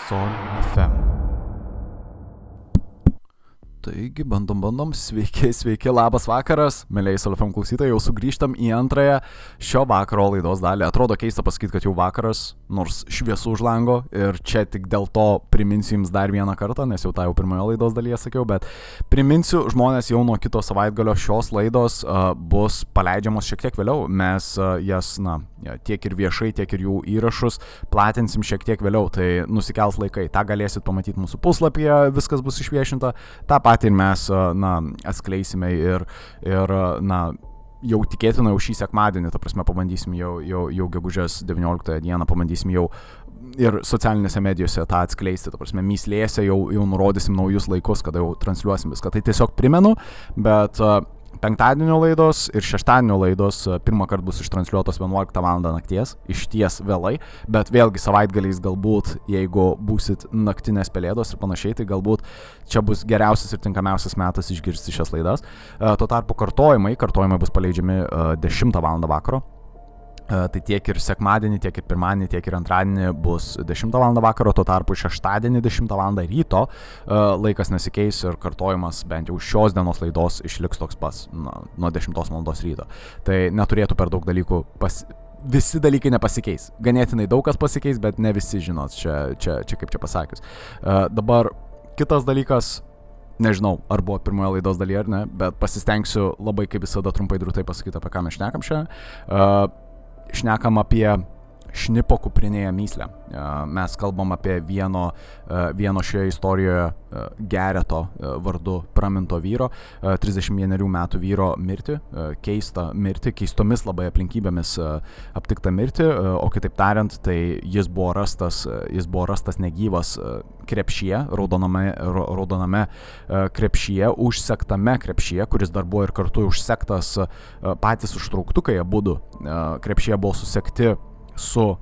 Sol FM. Taigi, bandom, sveiki, labas vakaras, mėlyjei Sol FM klausytojai, jau sugrįžtam į antrąją šio vakaro laidos dalį. Atrodo keista pasakyti, kad jau vakaras, nors šviesu už lango ir čia tik dėl to priminsiu jums dar vieną kartą, nes jau tą jau pirmoje laidos dalyje sakiau, bet priminsiu žmonės jau nuo kito savaitgalio šios laidos bus paleidžiamos šiek tiek vėliau, mes jas, tiek ir viešai, tiek ir jų įrašus platinsim šiek tiek vėliau, tai nusikels laikai, tą galėsit pamatyti mūsų puslapyje, viskas bus išviešinta, tą patį ir mes, atskleisime ir jau tikėtina jau šį sekmadienį, ta prasme, pabandysim jau gegužės 19 dieną, pabandysim jau ir socialinėse medijose tą atskleisti, ta prasme, myslėse jau nurodysim naujus laikus, kada jau transliuosim viską. Tai tiesiog primenu, bet penktadienio laidos ir šeštadienio laidos pirmą kartą bus ištransliuotos 11 val. Nakties, išties vėlai, bet vėlgi savaitgaliais galbūt, jeigu būsit naktinės pelėdos ir panašiai, tai galbūt čia bus geriausias ir tinkamiausias metas išgirsti šias laidas. Tuo tarpu kartojimai bus paleidžiami 10 val. Vakaro. Tai tiek ir sekmadienį, tiek ir pirmadienį, tiek ir antradienį bus 10 val. Vakaro, tuo tarpu šeštadienį 10 val. Ryto laikas nesikeis ir kartojimas bent jau šios dienos laidos išliks toks pas nuo 10 val. Ryto. Tai neturėtų per daug dalykų visi dalykai nepasikeis. Ganėtinai daug kas pasikeis, bet ne visi žinot, čia kaip čia pasakius. Dabar kitas dalykas, nežinau, ar buvo pirmoje laidos dalyje ar ne, bet pasistengsiu labai kaip visada trumpai drūtai pasakyti, apie ką mes šnekam šiandien. Šnekam apie šnipo kuprinėje myslę. Mes kalbam apie vieno šioje istorijoje Gereto vardu praminto vyro, 31 metų vyro mirtį, keistą mirtį, keistomis labai aplinkybėmis aptiktą mirtį, o kitaip tariant, tai jis buvo rastas negyvas krepšyje, raudoname krepšyje, užsektame krepšyje, kuris dar buvo ir kartu užsektas patys užtrauktukai, abudu krepšyje buvo susekti su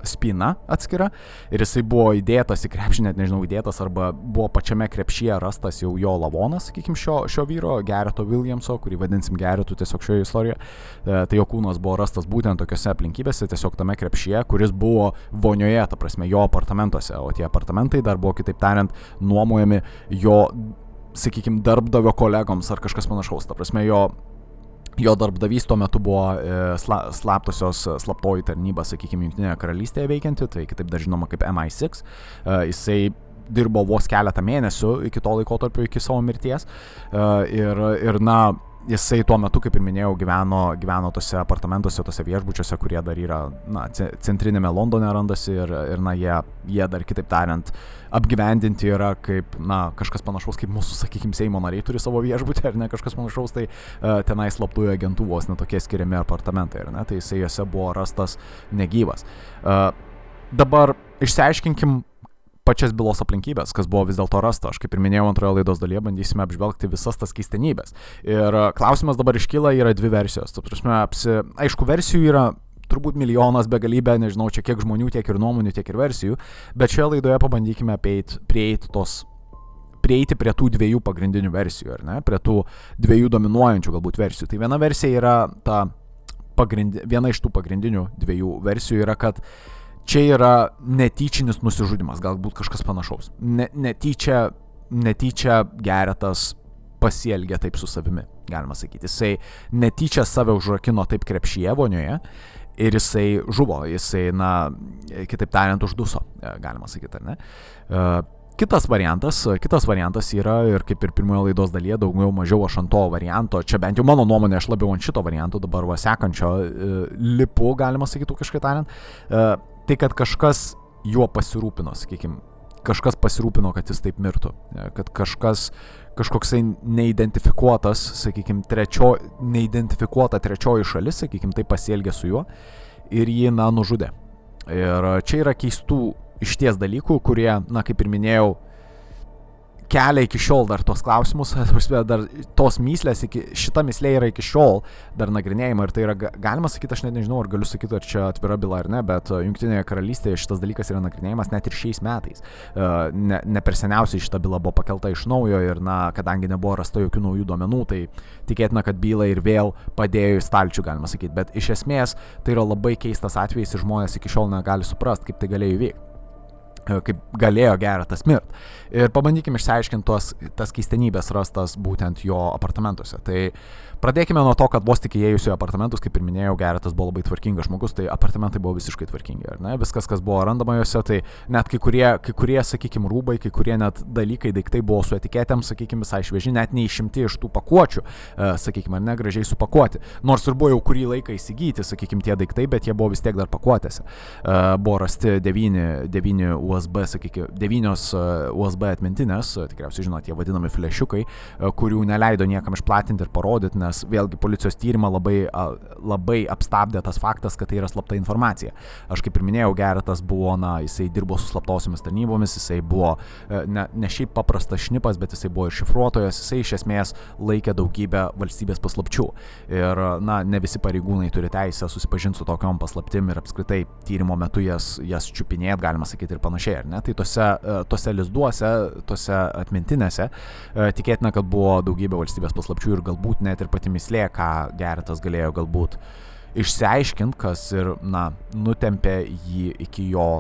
spyna atskira ir jisai buvo įdėtas į krepšį, net nežinau, įdėtas arba buvo pačiame krepšyje rastas jau jo lavonas, sakykim, šio vyro, Gereto Williamso, kurį vadinsim Geretu tiesiog šioje istorijoje. Tai jo kūnas buvo rastas būtent tokiose aplinkybėse, tiesiog tame krepšyje, kuris buvo vonioje, ta prasme, jo apartamentuose, o tie apartamentai dar buvo, kitaip tariant, nuomojami jo, sakykim, darbdavio kolegoms ar kažkas panašaus, ta prasme, jo darbdavys tuo metu buvo slaptoji tarnyba, sakykime, Jungtinėje karalystėje veikianti, tai kitaip dar žinoma kaip MI6. Jisai dirbo vos keletą mėnesių iki to laikotarpio, iki savo mirties. Jisai tuo metu, kaip ir minėjau, gyveno tose apartamentuose, tose viešbučiuose, kurie dar yra, centrinėme Londone randasi ir jie dar, kitaip tariant, apgyvendinti yra kaip, kažkas panašaus kaip mūsų, sakykime, Seimo nariai turi savo viešbutį, ar ne, kažkas panašaus, tai tenai slaptųjų agentų vos netokie skiriami apartamentai, ar ne, tai jisai juose buvo rastas negyvas. Dabar išsiaiškinkim pačias bylos aplinkybės, kas buvo vis dėlto rasta. Aš kaip ir minėjau antroje laidos dalyje, bandysime apžvelgti visas tas keistenybės. Ir klausimas dabar iškyla, yra dvi versijos. Aišku, versijų yra turbūt milijonas begalybė, nežinau, čia kiek žmonių, tiek ir nuomonių, tiek ir versijų, bet šioje laidoje pabandykime prieiti prie tų dviejų pagrindinių versijų, ar ne, prie tų dviejų dominuojančių galbūt versijų. Tai viena versija yra viena iš tų pagrindinių dviejų versijų yra, kad čia yra netyčinis nusižudimas, galbūt kažkas panašaus. Netyčia Geretas pasielgė taip su savimi, galima sakyti. Jisai netyčia save užrakino taip krepšyje vonioje ir jisai žuvo, kitaip tariant, užduso, galima sakyti, ar ne? Kitas variantas yra, ir kaip ir pirmoje laidos dalyje, daugiau mažiau aš ant to varianto, čia bent jau mano nuomonė, aš labiau ant šito varianto, dabar sekančio lipu, galima sakyti, kažkaip tariant, tai kad kažkas juo pasirūpino, sakykime, kažkas pasirūpino, kad jis taip mirtų, kad kažkoksai neidentifikuotas, sakykime, neidentifikuota trečioji šalis, sakykime, tai pasielgė su juo ir jį, nužudė. Ir čia yra keistų išties dalykų, kurie, kaip ir minėjau, kelia iki šiol dar tos klausimus, dar tos myslės, šita myslė yra iki šiol dar nagrinėjama ir tai yra, galima sakyti, aš net nežinau, ar galiu sakyti, ar čia atvira byla ar ne, bet Jungtinėje karalystėje šitas dalykas yra nagrinėjimas net ir šiais metais. Ne per seniausiai šita byla buvo pakelta iš naujo ir, kadangi nebuvo rasta jokių naujų duomenų, tai tikėtina, kad bylą ir vėl padėjo į stalčių, galima sakyti, bet iš esmės tai yra labai keistas atvejis ir žmonės iki šiol negali suprasti, kaip tai galėjo įvykti. kaip galėjo Geretas mirt. Ir pabandykime išsiaiškinti tas keistenybės rastas būtent jo apartamentuose. Tai pradėkime nuo to, kad vos tik įėjus į apartamentus, kaip ir minėjau, Geretas buvo labai tvarkingas žmogus, tai apartamentai buvo visiškai tvarkingi, ar ne? Viskas, kas buvo randama juose, tai net kai kurie sakykime, rūbai, kai kurie net daiktai buvo su etiketėm, sakykime, visai švieži, net neišimti iš tų pakuočių, sakykime, ar ne, gražiai supakuoti. Nors ir buvo jau kurį laiką įsigyti, sakykime, tie daiktai, bet jie buvo vis tiek dar pakuotėse. Buvo rasti 9 USB, sakykime, 9 USB atmintinės, tikriausiai žinot, jie vadinami flešiukai, kurių neleido niekam išplatinti ir parodyti, nes vėlgi policijos tyrimą labai apstabdė tas faktas, kad tai yra slapta informacija. Aš kaip ir minėjau, Geretas buvo, jisai dirbo su slaptosiomis tarnybomis, jisai buvo ne šiaip paprastas šnipas, bet jisai buvo ir šifruotojas, jisai iš esmės laikė daugybę valstybės paslapčių. Ir, ne visi pareigūnai turi teisę susipažinti su tokiom paslaptim ir apskritai tyrimo metu jas čiupinėt, galima sakyti, ir panašiai, ar ne? Tai tose lizduose, tose atmintinėse tikėtina, kad buvo daugybė valstybės paslapčių ir galbūt net ir pati mislė, ką Geretas galėjo galbūt išsiaiškinti, kas ir, nutempė jį iki jo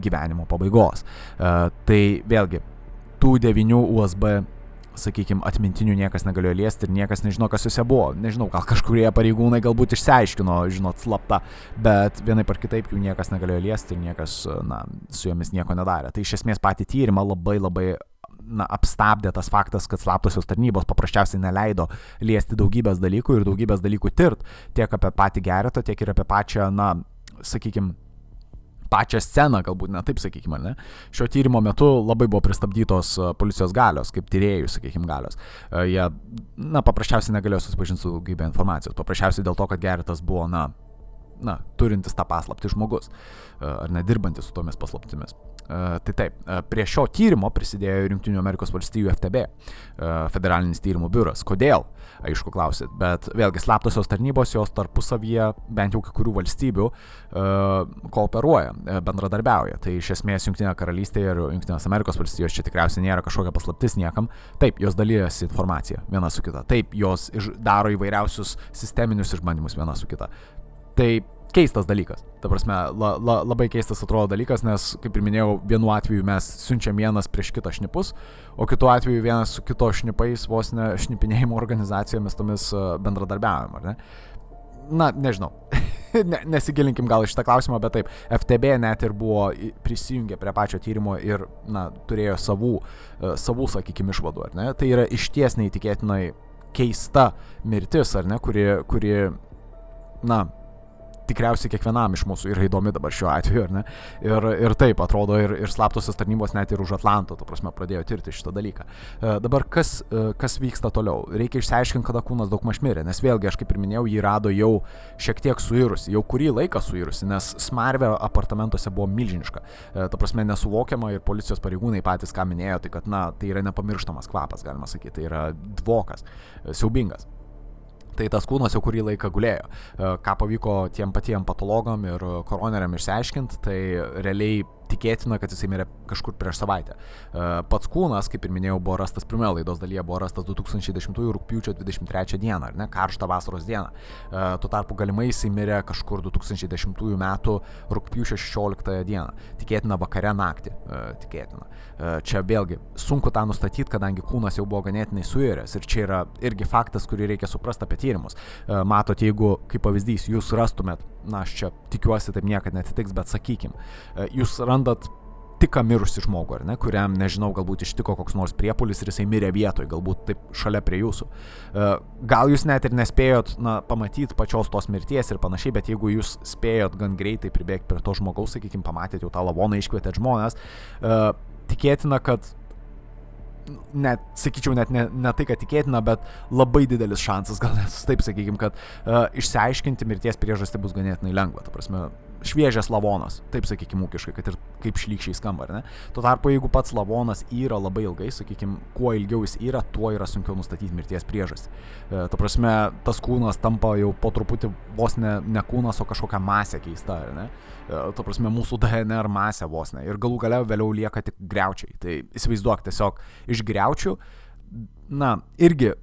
gyvenimo pabaigos. Tai vėlgi, tų 9 USB, sakykime, atmintinių niekas negalėjo liesti ir niekas nežino, kas juose buvo. Nežinau, gal kažkurie pareigūnai galbūt išsiaiškino, slapta, bet vienaip ar kitaip jų niekas negalėjo liesti ir niekas, su jomis nieko nedarė. Tai iš esmės patį tyrimą labai apstabdė tas faktas, kad slaptosios tarnybos paprasčiausiai neleido liesti daugybės dalykų ir daugybės dalykų tirt, tiek apie patį Geretą, tiek ir apie pačią, sakykime, pačią sceną, galbūt ne taip, sakykime, ne? Šio tyrimo metu labai buvo pristabdytos policijos galios, kaip tyrėjų, sakykime, galios. Jie, paprasčiausiai negalėjo susipažinti su daugybė informacijos. Paprasčiausiai dėl to, kad Geretas buvo, turintis tą paslaptį žmogus, ar nedirbantis su tomis paslaptimis. Tai taip, prie šio tyrimo prisidėjo ir Jungtinių Amerikos valstijų FTB, federalinis tyrimų biuras. Kodėl? Aišku, klausit, bet vėlgi slaptosios tarnybos jos tarpusavyje, bent jau kai kurių valstybių, kooperuoja, bendradarbiauja. Tai iš esmės Jungtinė karalystė ir Jungtinės Amerikos valstijos čia tikriausiai nėra kažkokia paslaptis niekam. Taip, jos dalyjasi informaciją viena su kita. Taip, jos daro įvairiausius sisteminius išbandymus viena su kita. Tai keistas dalykas. Ta prasme, labai keistas atrodo dalykas, nes, kaip ir minėjau, vienu atveju mes siunčiam vienas prieš kitą šnipus, o kitu atveju vienas su kito šnipais, vos ne šnipinėjimo organizacijomis tomis bendradarbiavim, ar ne? Nežinau. Nesigilinkim gal į šitą klausimą, bet taip, FTB net ir buvo prisijungę prie pačio tyrimo ir, turėjo savų, sakykime, išvadų, ar ne? Tai yra išties neįtikėtinai keista mirtis, ar ne, kuri tikriausiai kiekvienam iš mūsų yra įdomi dabar šiuo atveju, ar ne? Ir taip, atrodo, ir slaptosios tarnybos net ir už Atlanto, ta prasme, pradėjo tirti šitą dalyką. Dabar kas vyksta toliau? Reikia išsiaiškinti, kada kūnas daugmaž mirė, nes vėlgi, aš kaip ir minėjau, jį rado jau šiek tiek suirusi, jau kurį laiką suirusi, nes smarvė apartamentuose buvo milžiniška. Ta prasme, nesuvokiama ir policijos pareigūnai patys, ką minėjo, tai kad, tai yra nepamirštamas kvapas, galima sakyti, tai yra dvokas, siaubingas. Tai tas kūnas jau kurį laiką gulėjo. Ką pavyko tiem patiem patologam ir koroneriam išsiaiškinti, tai realiai tikėtina, kad jisai mirė kažkur prieš savaitę. Pats kūnas, kaip ir minėjau, buvo rastas pirmoje laidos dalyje, buvo rastas 2010 rugpjūčio 23 dieną, ar ne, karštą vasaros dieną. Tuo tarpu galimai jisai mirė kažkur 2010 metų rugpjūčio 16 dieną. Tikėtina vakare naktį, tikėtina. Čia vėlgi sunku tą nustatyti, kadangi kūnas jau buvo ganėtinai suiręs ir čia yra irgi faktas, kurį reikia suprasti apie tyrimus. Matot, jeigu, kaip pavyzdys, jūs rastumėt, aš čia tikiuosi taip niekad neatsitiks, bet sakykim, jūs randat tik mirusį žmogų, ar ne, kuriam, nežinau, galbūt ištiko koks nors priepuolis ir jisai mirė vietoj, galbūt taip šalia prie jūsų. Gal jūs net ir nespėjot, pamatyti pačios tos mirties ir panašiai, bet jeigu jūs spėjot gan greitai pribėgti prie to žmogaus, sakykim, pamatėt jau tą lavoną, iškvietėt žmonės, tikėtina, kad net, sakyčiau, net ne tai, kad tikėtina, bet labai didelis šansas, gal net taip sakykim, kad išsiaiškinti mirties priežastį bus ganėtinai lengva. Ta prasme, šviežias lavonas, taip sakykim ūkiškai, kad ir kaip šlykščiai skamba, ar ne? Tuo tarpu, jeigu pats lavonas yra labai ilgai, sakykim, kuo ilgiau jis yra, tuo yra sunkiau nustatyti mirties priežastį. Ta prasme, tas kūnas tampa jau po truputį vos ne kūnas, o kažkokia masė keista, ar ne? Ta prasme, mūsų DNR masė vos ne. Ir galų gale vėliau lieka tik griaučiai. Tai įsivaizduok, tiesiog iš griaučių, irgi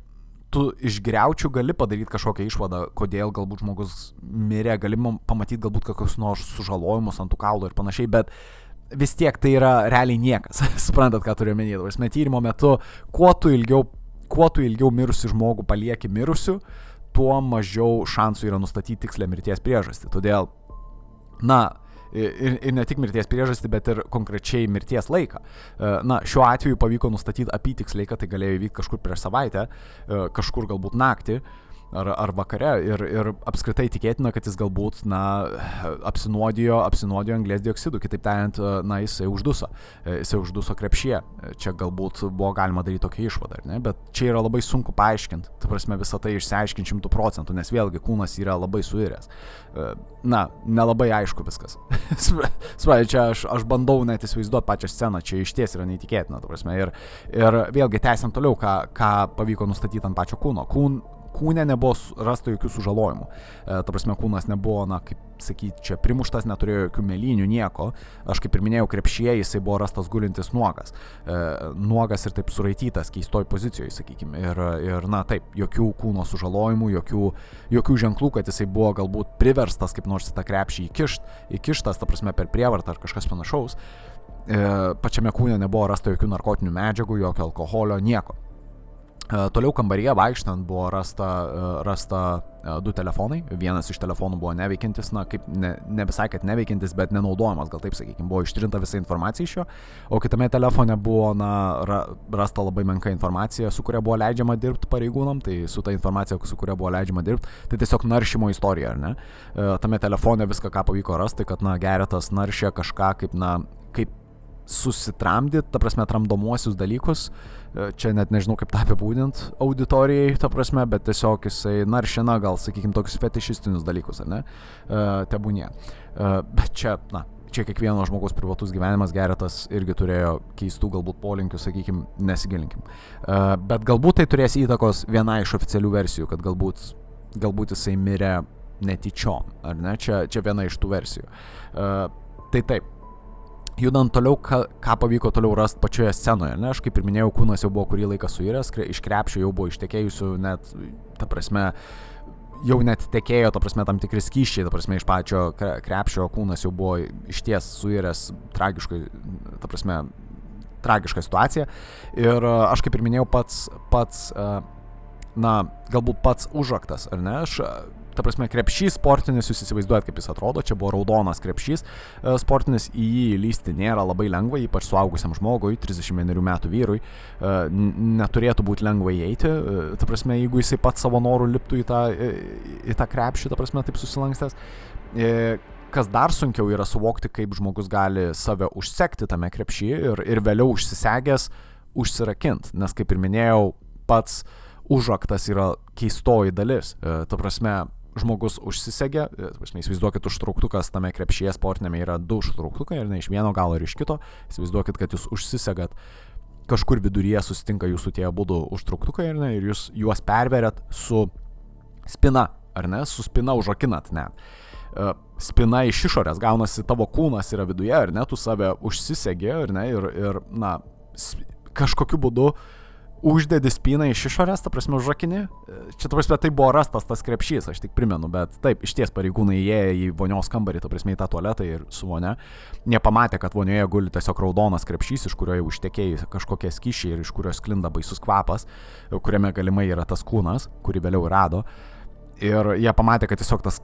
tu iš griaučių gali padaryti kažkokią išvadą, kodėl galbūt žmogus mirė, gali pamatyti galbūt kokius nors sužalojimus ant tų kaulų ir panašiai, bet vis tiek tai yra realiai niekas. Suprantat, ką turiu menyti. Prasme, tyrimo metu, kuo tu ilgiau mirusi žmogų palieki mirusiu, tuo mažiau šansų yra nustatyti tikslę mirties priežastį. Todėl, ir ne tik mirties priežastį, bet ir konkrečiai mirties laiką. Šiuo atveju pavyko nustatyti apytiksliai, kad tai galėjo įvykti kažkur prieš savaitę, kažkur galbūt naktį, ar vakare ir apskritai tikėtina, kad jis galbūt apsinuodijo anglies dioksidu, kitaip tariant, jisai užduso krepšyje. Čia galbūt buvo galima daryti tokią išvadą, ne? Bet čia yra labai sunku paaiškinti, ta prasme visą tai išsiaiškinti 100%, nes vėlgi kūnas yra labai suiręs. Nelabai aišku viskas. Čia aš bandau net įsivaizduoti pačią sceną, čia išties yra neįtikėtina, ta prasme, ir vėlgi tęsiant toliau, ką pavyko nustatyti ant pačio kūno. Kūne nebuvo rasta jokių sužalojimų. Ta prasme, kūnas nebuvo, kaip sakyti, čia primuštas, neturėjo jokių mėlynių, nieko. Aš kaip ir minėjau, krepšyje jisai buvo rastas gulintis nuogas. Nuogas ir taip suraitytas keistoj pozicijoje, sakykime. Ir taip, jokių kūno sužalojimų, jokių ženklų, kad jisai buvo galbūt priverstas kaip nors į tą krepšį įkištas, ta prasme, per prievartą ar kažkas panašaus. Pačiame kūne nebuvo rasta jokių narkotinių medžiagų, jokio alkoholio, nieko. Toliau kambaryje vaikštant buvo rasta 2 telefonai. Vienas iš telefonų buvo neveikiantis, ne visai kad neveikiantis, bet nenaudojamas, gal taip sakykime, buvo ištrinta visa informacija iš jo, o kitame telefone buvo rasta labai menka informacija, su kuria buvo leidžiama dirbti pareigūnam, tai su ta informacija, su kuria buvo leidžiama dirbti, tai tiesiog naršymo istorija, ar ne? Tame telefone viską, ką pavyko rasti, kad Geretas naršė kažką kaip susitramdyti, ta prasme, tramdomuosius dalykus. Čia net nežinau, kaip tą apibūdint auditorijai, ta prasme, bet tiesiog jisai naršina, gal, sakykime, tokius fetišistinius dalykus, ar ne? Tebūnie. Bet čia kiekvieno žmogaus privatus gyvenimas, Geretas irgi turėjo keistų galbūt polinkių, sakykime, nesigilinkim. Bet galbūt tai turės įtakos viena iš oficialių versijų, kad galbūt jisai mirė netyčiom, ar ne? Čia viena iš tų versijų. Tai taip. Judant toliau, ką pavyko toliau rasti pačioje scenoje, ne? Aš kaip ir minėjau, kūnas jau buvo kurį laiką suiręs, iš krepšio jau buvo ištekėjusių net, ta prasme, jau net tekėjo, ta prasme, tam tikri skysčiai, ta prasme, iš pačio krepšio kūnas jau buvo išties suiręs tragiška situacija. Ir aš kaip ir minėjau, galbūt pats užraktas, ar ne? Ta prasme, krepšys sportinis, jūs įsivaizduojat, kaip jis atrodo, čia buvo raudonas krepšys sportinis, į jį lysti nėra labai lengva, ypač suaugusiam žmogui, 31 metų vyrui, neturėtų būti lengva įeiti, ta prasme, jeigu jisai pats savo norų liptų į tą krepšį, ta prasme, taip susilankstęs. Kas dar sunkiau yra suvokti, kaip žmogus gali save užsekti tame krepšyje ir vėliau užsisegęs užsirakinti, nes kaip ir minėjau, pats užraktas yra keistoji dalis, ta prasme, žmogus užsisegė, įsivaizduokit, užtrauktukas tame krepšyje sportinėme yra 2 užtrauktukai, ir ne iš vieno galo ir iš kito, įsivaizduokit, kad jūs užsisegat, kažkur viduryje susitinka jūsų tie abudu užtrauktukai, ir jūs juos perveriat su spina, ar ne, su spina užrakinat net. Spina iš išorės, gaunasi tavo kūnas yra viduje, ar ne, tu save užsisegi, ar ne, ir kažkokiu būdu uždedi spyną iš išorės, ta prasme, užrakini. Čia, ta prasme, tai buvo rastas tas krepšys, aš tik primenu, bet taip, išties pareigūnai įėjo į vonios kambarį, ta prasme, į tą tualetą ir su vonia. Nepamatė, kad vonioje guli tiesiog raudonas krepšys, iš kurio jau ištekėjo kažkokie skysčiai ir iš kurio sklinda baisus kvapas, kuriame galimai yra tas kūnas, kurį vėliau rado. Ir jie pamatė, kad tiesiog tas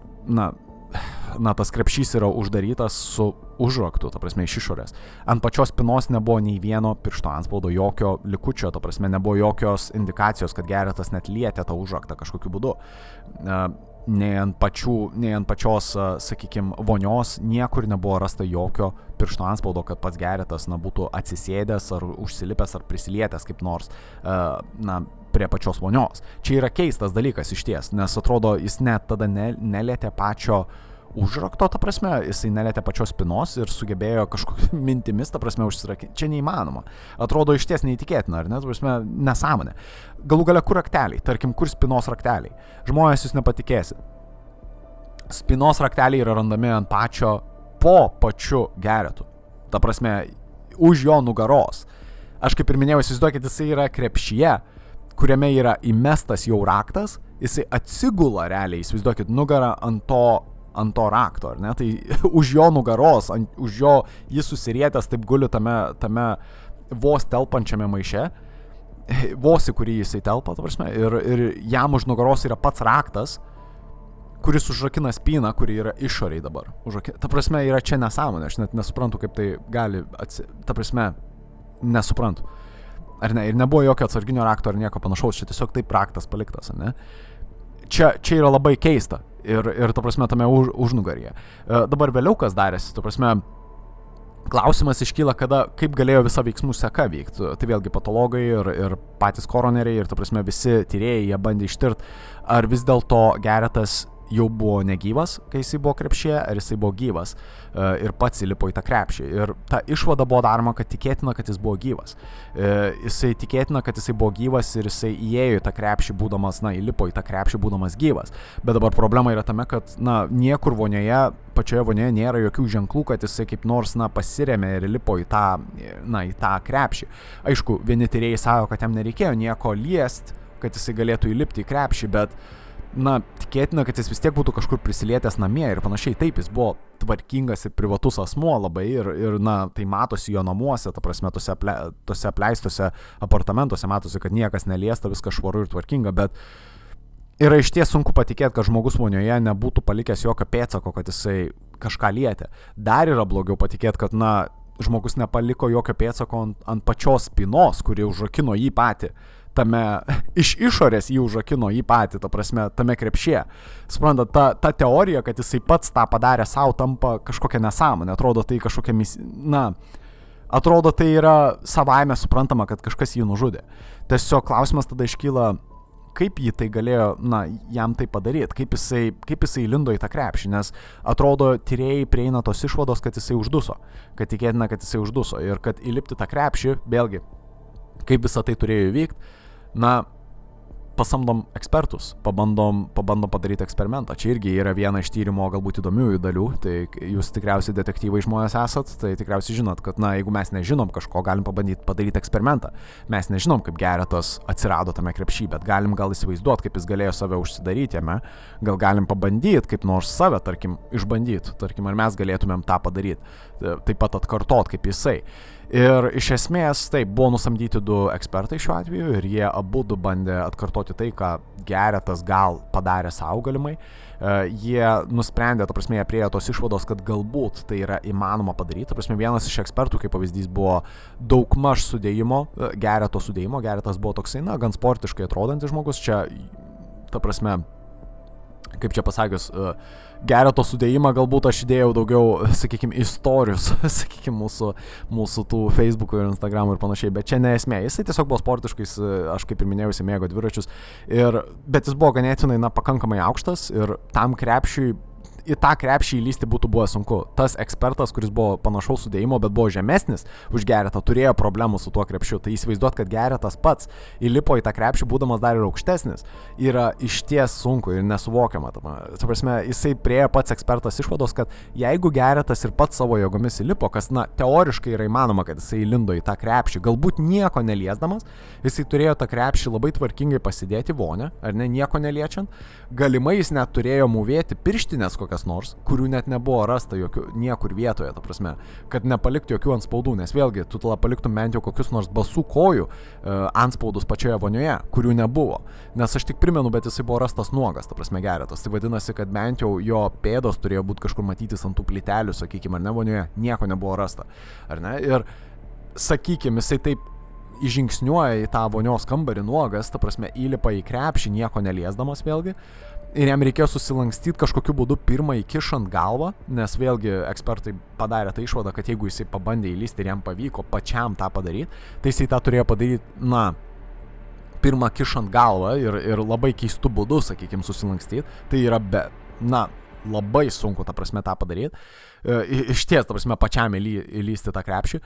krepšys yra uždarytas su užraktu, ta prasme, iš išorės. Ant pačios spynos nebuvo nei vieno piršto antspaudo, jokio likučio, ta prasme, nebuvo jokios indikacijos, kad Geretas net lietė tą užraktą kažkokiu būdu. Nei ant pačios, sakykime, vonios niekur nebuvo rasta jokio piršto antspaudo, kad pats Geretas būtų atsisėdęs ar užsilipęs ar prisilietęs kaip nors, prie pačios vonios. Čia yra keistas dalykas išties, nes atrodo, jis net tada nelietė pačio užrakto, ta prasme, jisai nelietė pačios spinos ir sugebėjo kažkokiu mintimis, ta prasme, užsirakinti. Čia neįmanoma. Atrodo išties neįtikėtina, ar ne, ta prasme, nesąmonė. Galų gale kur rakteliai, tarkim, kur spinos rakteliai. Žmonės jūs nepatikėsit. Spinos rakteliai yra randami ant po pačiu Geretu. Ta prasme, už jo nugaros. Aš kaip ir minėjau, įsivaizduokit, jisai yra krepšyje, kuriame yra įmestas jau raktas, jisai atsigula realiai, įsivaizduokit, nugarą ant to ant to rakto, ar ne? Tai už jo nugaros, už jo jis susirietęs taip guli tame vos telpančiame maiše, vos į kurį jisai telpa, ta prasme, ir jam už nugaros yra pats raktas, kuris užrakina spyną, kuri yra išoriai dabar. Ta prasme, yra čia nesąmonė, aš net nesuprantu, kaip tai gali, ta prasme, nesuprantu. Ar ne, ir nebuvo jokio atsarginio rakto ar nieko panašaus, čia tiesiog taip raktas paliktas, ar ne? Čia yra labai keista ir ta prasme, tame užnugaryje. Dabar vėliau kas darėsi, ta prasme, klausimas iškyla, kaip galėjo visa veiksmų seka vykti. Tai vėlgi patologai ir patys koroneriai ir, ta prasme, visi tyrėjai, jie bandė ištirti, ar vis dėlto Geretas jau buvo negyvas, kai jisai buvo krepšyje, ar jisai buvo gyvas ir pats įlipo į tą krepšį. Ir ta išvada buvo daroma, kad tikėtina, kad jis buvo gyvas. Jisai tikėtina, kad jisai buvo gyvas ir jisai įėjo į tą krepšį būdamas, įlipo į tą krepšį būdamas gyvas. Bet dabar problema yra tame, kad, niekur pačioje vonioje nėra jokių ženklų, kad jisai kaip nors, pasirėmė ir įlipo į tą krepšį. Aišku, vieni tyrėjai sako, kad jam nereikėjo nieko liest, kad jisai galėtų įlipti į krepšį, bet tikėtina, kad jis vis tiek būtų kažkur prisilietęs namie ir panašiai. Taip, jis buvo tvarkingas ir privatus asmuo labai ir tai matosi jo namuose, ta prasme, tose apleistose apartamentuose matosi, kad niekas neliesta, viskas švaru ir tvarkinga, bet yra išties sunku patikėti, kad žmogus vonioje nebūtų palikęs jokio pėdsako, kad jisai kažką lietė. Dar yra blogiau patikėti, kad, žmogus nepaliko jokio pėdsako ant pačios spynos, kuri užrakino jį patį. Iš išorės jį užrakino jį patį, ta prasme, tame krepšyje. Suprantat, ta teorija, kad jisai pats tą padarė savo, tampa kažkokia nesąmonė. Atrodo, tai kažkokia atrodo, tai yra savaime suprantama, kad kažkas jį nužudė. Tiesiog klausimas tada iškyla, kaip jį tai galėjo, jam tai padaryti, kaip jisai lindo į tą krepšį, nes atrodo, tyrėjai prieina tos išvados, kad jisai užduso, kad tikėtina, kad jisai užduso ir kad įlipti tą krepšį, vėlgi, kaip visą tai turėjo įvykti, pasamdom ekspertus, pabandom padaryti eksperimentą. Čia irgi yra viena iš tyrimo galbūt įdomiųjų dalių, tai jūs tikriausiai detektyvai žmonės esat, tai tikriausiai žinot, kad jeigu mes nežinom kažko, galim pabandyti padaryti eksperimentą. Mes nežinom, kaip Geretas atsirado tame krepšy, bet galim gal įsivaizduoti, kaip jis galėjo save užsidaryti jame, gal galim pabandyti kaip nors save, tarkim, išbandyti, tarkim, ar mes galėtumėm tą padaryti, taip pat atkartot kaip jisai. Ir iš esmės, taip, buvo nusamdyti 2 ekspertai šiuo atveju ir jie abudu bandė atkartoti tai, ką Geretas gal padarė savo galimai. Jie nusprendė, ta prasme, jie priejo tos išvados, kad galbūt tai yra įmanoma padaryti. Ta prasme, vienas iš ekspertų, kaip pavyzdys, buvo daugmaž sudėjimo, Gereto sudėjimo. Geretas buvo toksai, gan sportiškai atrodantis žmogus. Čia, ta prasme, kaip čia pasakius, Gereto sudėjimą galbūt aš įdėjau daugiau, sakykime, istorijos, sakykime, mūsų tų Facebook'ų ir Instagram'ų ir panašiai, bet čia ne esmė. Jisai tiesiog buvo sportiškais, aš kaip ir minėjau, jisai mėgo dviračius, bet jis buvo ganėtinai, pakankamai aukštas ir tam krepšiui, į tą krepšį įlysti būtų buvo sunku. Tas ekspertas, kuris buvo panašaus sudėjimo, bet buvo žemesnis už Geretą, turėjo problemų su tuo krepšiu. Tai įsivaizduot, kad Geretas pats įlipo į tą krepšį, būdamas dar ir aukštesnis, yra išties sunku ir nesuvokiama. Ta prasme, jisai priejo pats ekspertas išvados, kad jeigu Geretas ir pats savo jėgomis įlipo, kas, teoriškai yra įmanoma, kad jisai įlindo į tą krepšį, galbūt nieko neliesdamas, jisai turėjo tą krepšį labai tvarkingai pasidėti vonę, ar ne, nieko neliečiant, galimai jis net turėjo mūvėti pirštinės kokias nors, kurių net nebuvo rasta niekur vietoje, ta prasme, kad nepalikti jokių antspaudų, nes vėlgi, tu tada paliktum bent jau kokius nors basų kojų antspaudus pačioje vonioje, kurių nebuvo. Nes aš tik primenu, bet jisai buvo rastas nuogas, ta prasme, Geretas. Tai vadinasi, kad bent jau jo pėdos turėjo būti kažkur matytis ant tų plytelių, sakykime, ar ne, vonioje, nieko nebuvo rasta, ar ne? Ir, sakykime, jisai taip įžingsniuoja į tą vonios kambarį nuogas, ta prasme, įlipa į krepšį, nieko neliesdamas vėlgi. Ir jam reikėjo susilankstyti kažkokiu būdu pirmą įkišant galvą, nes vėlgi ekspertai padarė tą išvadą, kad jeigu jisai pabandė įlysti ir jam pavyko pačiam tą padaryti, tai jisai tą turėjo padaryti, pirmą kišant galvą ir labai keistų būdų, sakykime, susilankstyti. Tai yra labai sunku, ta prasme, tą padaryti. Išties, ta prasme, pačiam įlysti tą krepšį.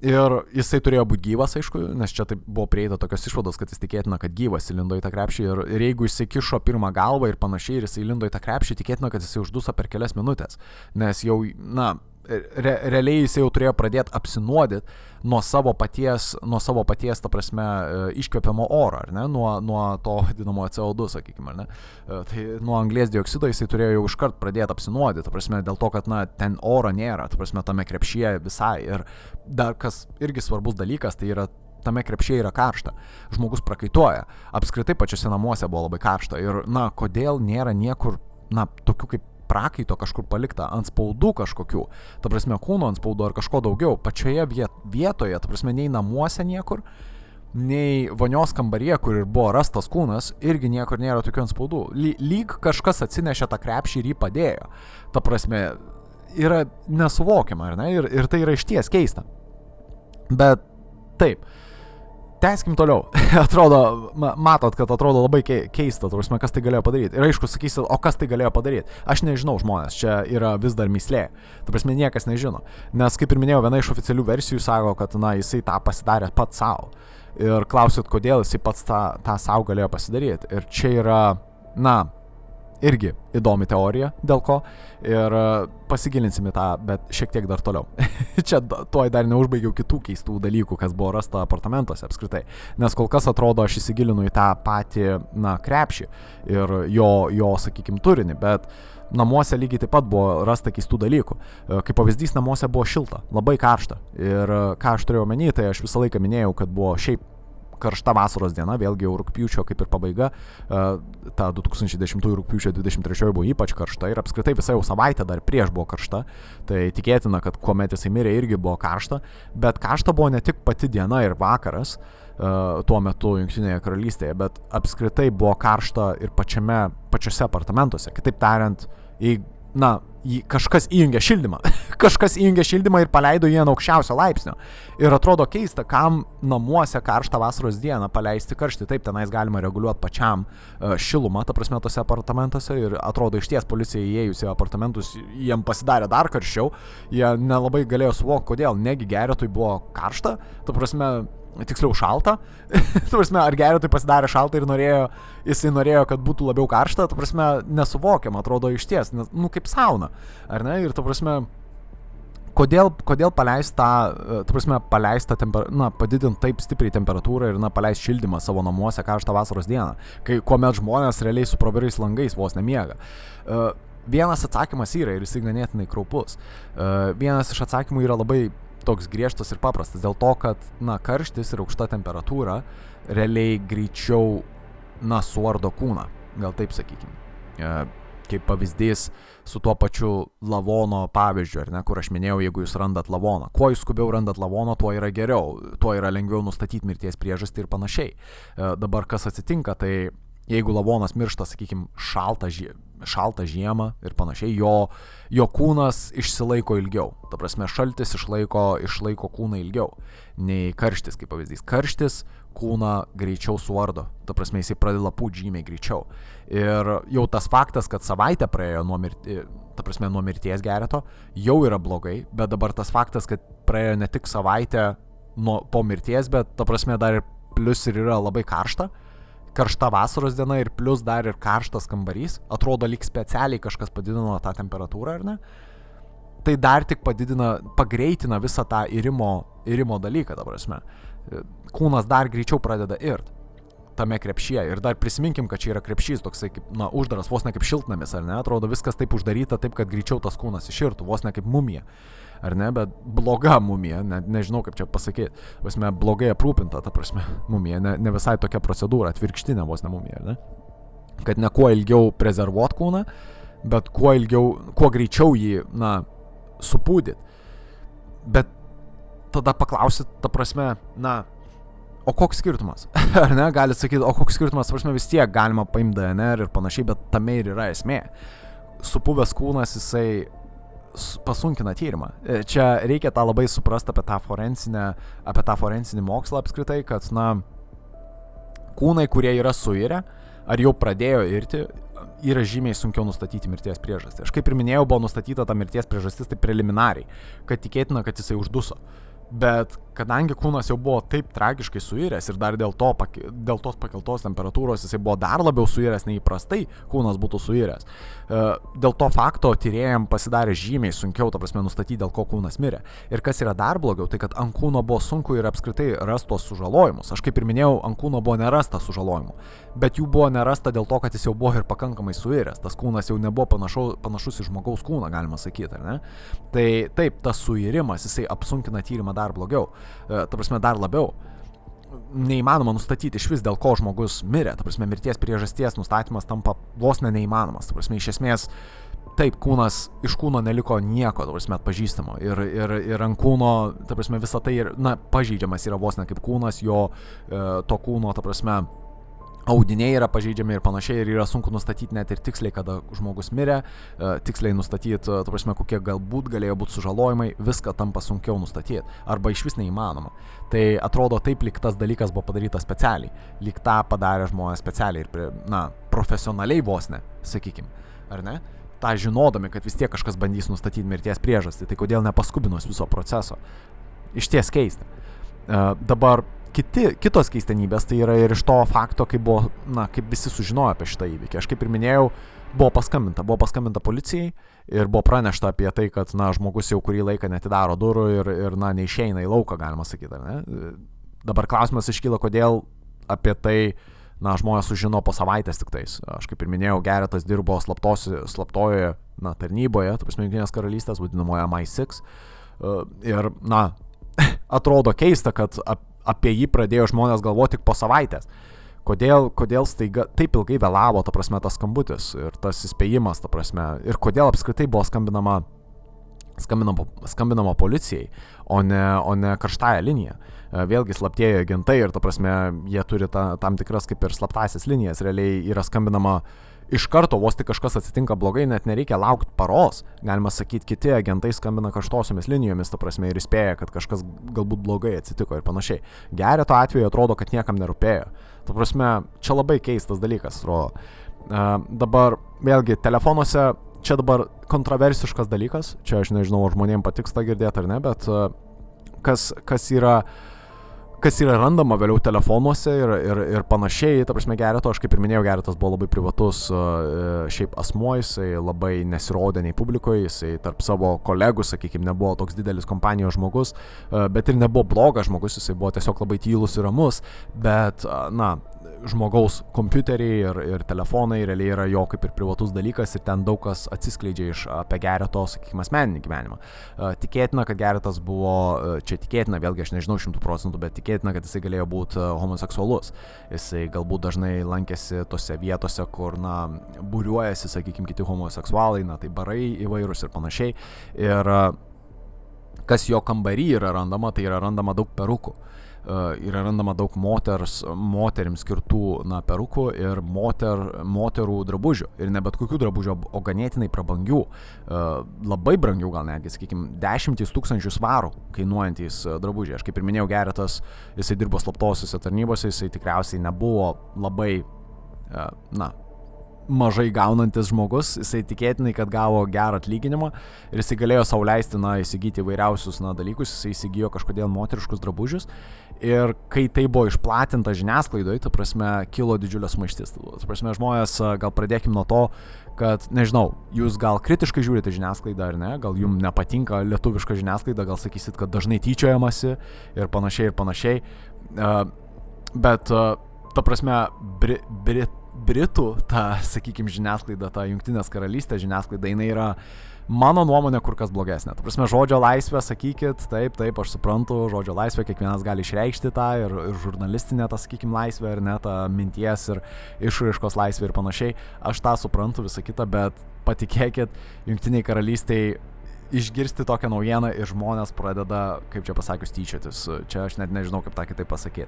Ir jisai turėjo būti gyvas, aišku, nes čia taip buvo prieita tokios išvados, kad jis tikėtina, kad gyvas įlindo į tą krepšį ir jeigu jisai kišo pirmą galvą ir panašiai ir jisai įlindo į tą krepšį, tikėtina, kad jisai užduso per kelias minutės, nes jau, realiai jis jau turėjo pradėti apsinuodyti nuo savo paties, ta prasme, iškvepiamo oro, ar ne, nuo to vadinamojo CO2, sakykime, ar ne. Tai nuo anglies dioksido jisai turėjo jau iškart pradėti apsinuodyti, ta prasme, dėl to, kad, ten oro nėra, ta prasme, tame krepšyje visai. Ir dar kas irgi svarbus dalykas, tai yra tame krepšyje yra karšta. Žmogus prakaituoja. Apskritai pačiuose namuose buvo labai karšta. Ir, kodėl nėra niekur, tokių kaip prakaito kažkur palikta, ant spaudų kažkokių, ta prasme, kūno ant spaudų ar kažko daugiau, pačioje vietoje, ta prasme, nei namuose niekur, nei vonios kambaryje, kur ir buvo rastas kūnas, irgi niekur nėra tokių ant spaudų. Lyg kažkas atsinešė tą krepšį ir jį padėjo. Ta prasme, yra nesuvokiama, ar ne? Ir tai yra išties keista. Bet taip, tęskim toliau. Atrodo, matot, kad atrodo labai keista, tarsi, kas tai galėjo padaryti. Ir aišku, sakysit, o kas tai galėjo padaryti? Aš nežinau, žmonės, čia yra vis dar mįslė. Tarsi, niekas nežino. Nes, kaip ir minėjau, viena iš oficialių versijų sako, kad, jisai tą pasidarė pats savo. Ir klausit, kodėl jisai pats tą savo galėjo pasidaryti. Ir čia yra, irgi įdomi teorija, dėl ko. Ir pasigilinsime tą, bet šiek tiek dar toliau. Čia tuoj dar neužbaigiau kitų keistų dalykų, kas buvo rasta apartamentuose apskritai. Nes kol kas atrodo, aš įsigilinu į tą patį, krepšį ir jo sakykim, turinį, bet namuose lygiai taip pat buvo rasta keistų dalykų. Kaip pavyzdys, namuose buvo šilta, labai karšta. Ir ką aš turėjau omeny, tai aš visą laiką minėjau, kad buvo šiaip karšta vasaros diena, vėlgi jau rugpjūčio kaip ir pabaiga, ta 2010 rugpjūčio 23 buvo ypač karšta ir apskritai visa jau savaitė dar prieš buvo karšta, tai tikėtina, kad kuomet jisai mirė irgi buvo karšta, bet karšta buvo ne tik pati diena ir vakaras tuo metu Jungtinėje karalystėje, bet apskritai buvo karšta ir pačiose apartamentuose, kitaip tariant, kažkas įjungė šildymą. Kažkas įjungė šildymą ir paleido jį ant aukščiausio laipsnio. Ir atrodo keista, kam namuose karštą vasaros dieną paleisti karštį. Taip, tenais galima reguliuoti pačiam šilumą, ta prasme, tose apartamentuose. Ir atrodo išties policija įėjus į apartamentus, jiem pasidarė dar karščiau. Jie nelabai galėjo suvokti, kodėl. Negi geretui buvo karšta, ta prasme, tiksliau šalta. Ta prasme, ar geretui pasidarė šalta ir jisai norėjo, kad būtų labiau karšta, ta prasme, nesuvokiama, atrodo išties, kaip sauna, ar ne? Ir ta prasme, kodėl paleista padidinti taip stipriai temperatūrą ir paleist šildymą savo namuose karštą vasaros dieną, kuomet žmonės realiai su pravirais langais vos nemiega. Vienas atsakymas yra ir jisai ganėtinai kraupus. Vienas iš atsakymų yra labai toks griežtas ir paprastas, dėl to, kad, karštis ir aukšta temperatūra realiai greičiau, suardo kūną, gal taip sakykime. Kaip pavyzdys su tuo pačiu lavono pavyzdžiu, ar ne, kur aš minėjau, jeigu jūs randat lavoną. Kuo jūs skubiau randat lavoną, tuo yra geriau, tuo yra lengviau nustatyti mirties priežastį ir panašiai. Dabar kas atsitinka, tai jeigu lavonas miršta, sakykime, šaltą žiemą ir panašiai, jo kūnas išsilaiko ilgiau. Ta prasme, šaltis išlaiko kūną ilgiau nei karštis, kaip pavyzdys. Karštis kūną greičiau suardo. Ta prasme, jisai pradeda pūti žymiai greičiau. Ir jau tas faktas, kad savaitė praėjo nuo mirties gereto, jau yra blogai, bet dabar tas faktas, kad praėjo ne tik savaitė po mirties, bet ta prasme dar ir plius ir yra labai karšta vasaros diena ir plius dar ir karštas kambarys, atrodo lyg specialiai kažkas padidino tą temperatūrą, ar ne? Tai dar tik pagreitina visą tą irimo dalyką, ta prasme. Kūnas dar greičiau pradeda irt tame krepšyje. Ir dar prisiminkim, kad čia yra krepšys toksai kaip, uždaras, vos ne kaip šiltnamis, ar ne? Atrodo viskas taip uždaryta, taip, kad greičiau tas kūnas iširtų, vos ne kaip mumija. Ar ne, bet bloga mumija, nežinau kaip čia pasakyti, prasme, blogai aprūpinta, ta prasme, mumija, ne visai tokia procedūra, atvirkštinė vos ne mumija, ne? Kad ne kuo ilgiau prezervuot kūną, bet kuo greičiau jį, supūdyt. Bet tada paklausit, ta prasme, o koks skirtumas? Ar ne, galit sakyti, o koks skirtumas, ta prasme, vis tiek galima paimti DNR ir panašiai, bet tame ir yra esmė. Supuvęs kūnas, jisai pasunkina tyrimą. Čia reikia tą labai suprasti apie tą forensinį mokslą apskritai, kad, kūnai, kurie yra suirę, ar jau pradėjo irti, yra žymiai sunkiau nustatyti mirties priežastį. Aš kaip ir minėjau, buvo nustatyta ta mirties priežastis tai preliminariai, kad tikėtina, kad jisai užduso. Bet kadangi kūnas jau buvo taip tragiškai suiręs ir dar dėl tos pakeltos temperatūros jisai buvo dar labiau suiręs nei įprastai kūnas būtų suiręs. Dėl to fakto tyrėjams pasidarė žymiai sunkiau, ta prasme, nustatyti, dėl ko kūnas mirė. Ir kas yra dar blogiau, tai kad ant kūno buvo sunku ir apskritai rastos sužalojimus. Aš kaip ir minėjau, ant kūno buvo nerasta sužalojimų, bet jų buvo nerasta dėl to, kad jis jau buvo ir pakankamai suiręs. Tas kūnas jau nebuvo panašus į žmogaus kūną, galima sakyti, ar ne? Tai taip, tas suirimas, jisai apsunkina tyrimą dar blogiau. Ta prasme, dar labiau. Neįmanoma nustatyti iš vis, dėl ko žmogus mirė. Ta prasme, mirties priežasties nustatymas tampa vos neįmanomas. Ta prasme, iš esmės, taip, iš kūno neliko nieko, ta prasme, atpažįstamo. Ir ant kūno, ta prasme, visa tai, pažeidžiamas yra vos ne kaip kūnas, to kūno, ta prasme, audiniai yra pažeidžiami ir panašiai, ir yra sunku nustatyti net ir tiksliai, kada žmogus mirė, tiksliai nustatyti, ta prasme, kokie galbūt galėjo būti sužalojimai, viską tampa sunkiau nustatyti, arba iš vis neįmanoma. Tai atrodo taip, lyg tas dalykas buvo padarytas specialiai, lyg tą padarė žmonės specialiai ir, profesionaliai vos ne, sakykim, ar ne? Ta žinodami, kad vis tiek kažkas bandys nustatyti mirties priežastį, tai kodėl nepaskubinus viso proceso? Iš ties keista. Dabar kitos keistenybės, tai yra ir iš to fakto, kaip visi sužinojo apie šitą įvykį. Aš kaip ir minėjau, buvo paskambinta policijai ir buvo pranešta apie tai, kad, žmogus jau kurį laiką netidaro durų ir neišeina į lauką, galima sakyti, ar ne? Dabar klausimas iškyla, kodėl apie tai, žmonės sužino po savaitės tik tais. Aš kaip ir minėjau, Geretas dirbo slaptojoje, tarnyboje, ta prasme, Jungtinės karalystės, vadinamoje MI6. Ir, atrodo keista, kad apie jį pradėjo žmonės galvoti tik po savaitės. Kodėl staiga taip ilgai vėlavo, ta prasme, tas skambutis ir tas įspėjimas, ta prasme, ir kodėl apskritai buvo skambinama policijai, o ne karštąją liniją. Vėlgi slaptieji agentai ir, ta prasme, jie turi tam tikras kaip ir slaptąsias linijas, realiai yra skambinama iš karto, vos tik kažkas atsitinka blogai, net nereikia laukti paros. Galima sakyti, kiti agentai skambina karštosiomis linijomis, ta prasme, ir įspėja, kad kažkas galbūt blogai atsitiko ir panašiai. Gereto atveju atrodo, kad niekam nerūpėjo. Ta prasme, čia labai keistas dalykas, atrodo. Dabar, vėlgi, telefonuose, čia dabar kontroversiškas dalykas, čia aš nežinau, ar žmonėms patiks tą girdėti ar ne, bet kas yra randama vėliau telefonuose ir panašiai, ta prasme, Gereto, aš kaip ir minėjau, Geretas buvo labai privatus šiaip asmuo, jisai labai nesirodė nei publikoje, jisai tarp savo kolegų, sakykime, nebuvo toks didelis kompanijos žmogus, bet ir nebuvo blogas žmogus, jisai buvo tiesiog labai tylus ir ramus, bet, žmogaus kompiuteriai ir telefonai realiai yra jo kaip ir privatus dalykas ir ten daug kas atsiskleidžia apie Gereto, sakykime, asmeninį gyvenimą. Tikėtina, kad Geretas buvo, čia tikėtina, vėlgi aš nežinau 100%, bet tikėtina, kad jisai galėjo būti homoseksualus. Jisai galbūt dažnai lankėsi tose vietose, kur, būriuojasi, sakykime, kiti homoseksualai, tai barai įvairūs ir panašiai. Ir kas jo kambarį yra randama, tai yra randama daug perukų. Yra randama daug moterims skirtų perukų ir moterų drabužių. Ir ne bet kokių drabužių, o ganėtinai prabangių, labai brangių gal netgi, sakykime, 10 000 svarų kainuojantys drabužiai. Aš kaip ir minėjau, Geretas, jisai dirbo slaptosiuose tarnybose, jisai tikriausiai nebuvo labai, mažai gaunantis žmogus, jisai tikėtinai, kad gavo gerą atlyginimą ir jisai galėjo sau leisti, įsigyti įvairiausius dalykus, jisai įsigijo kažkodėl moteriškus drabužius ir kai tai buvo išplatinta žiniasklaidoje, ta prasme, kilo didžiulė sumaištis. Ta prasme, žmonės, gal pradėkim nuo to, kad, nežinau, jūs gal kritiškai žiūrite žiniasklaidą ar ne, gal jums nepatinka lietuviška žiniasklaida, gal sakysit, kad dažnai tyčiojamasi ir panašiai, bet, ta prasme, Britų, ta, sakykime, žiniasklaida, ta Jungtinės karalystės žiniasklaida, jinai yra, mano nuomonė, kur kas blogesnė. Ta prasme, žodžio laisvė, sakykit, taip, aš suprantu, žodžio laisvė, kiekvienas gali išreikšti tą ir žurnalistinė, ta, sakykime, laisvė, ar ne, ta minties ir išraiškos laisvė ir panašiai. Aš tą suprantu, visą kitą, bet patikėkit, Jungtiniai karalystiai išgirsti tokią naujieną ir žmonės pradeda, kaip čia pasakius, tyčiotis. Čia aš net nežinau, kaip tą kitaip pasakyti.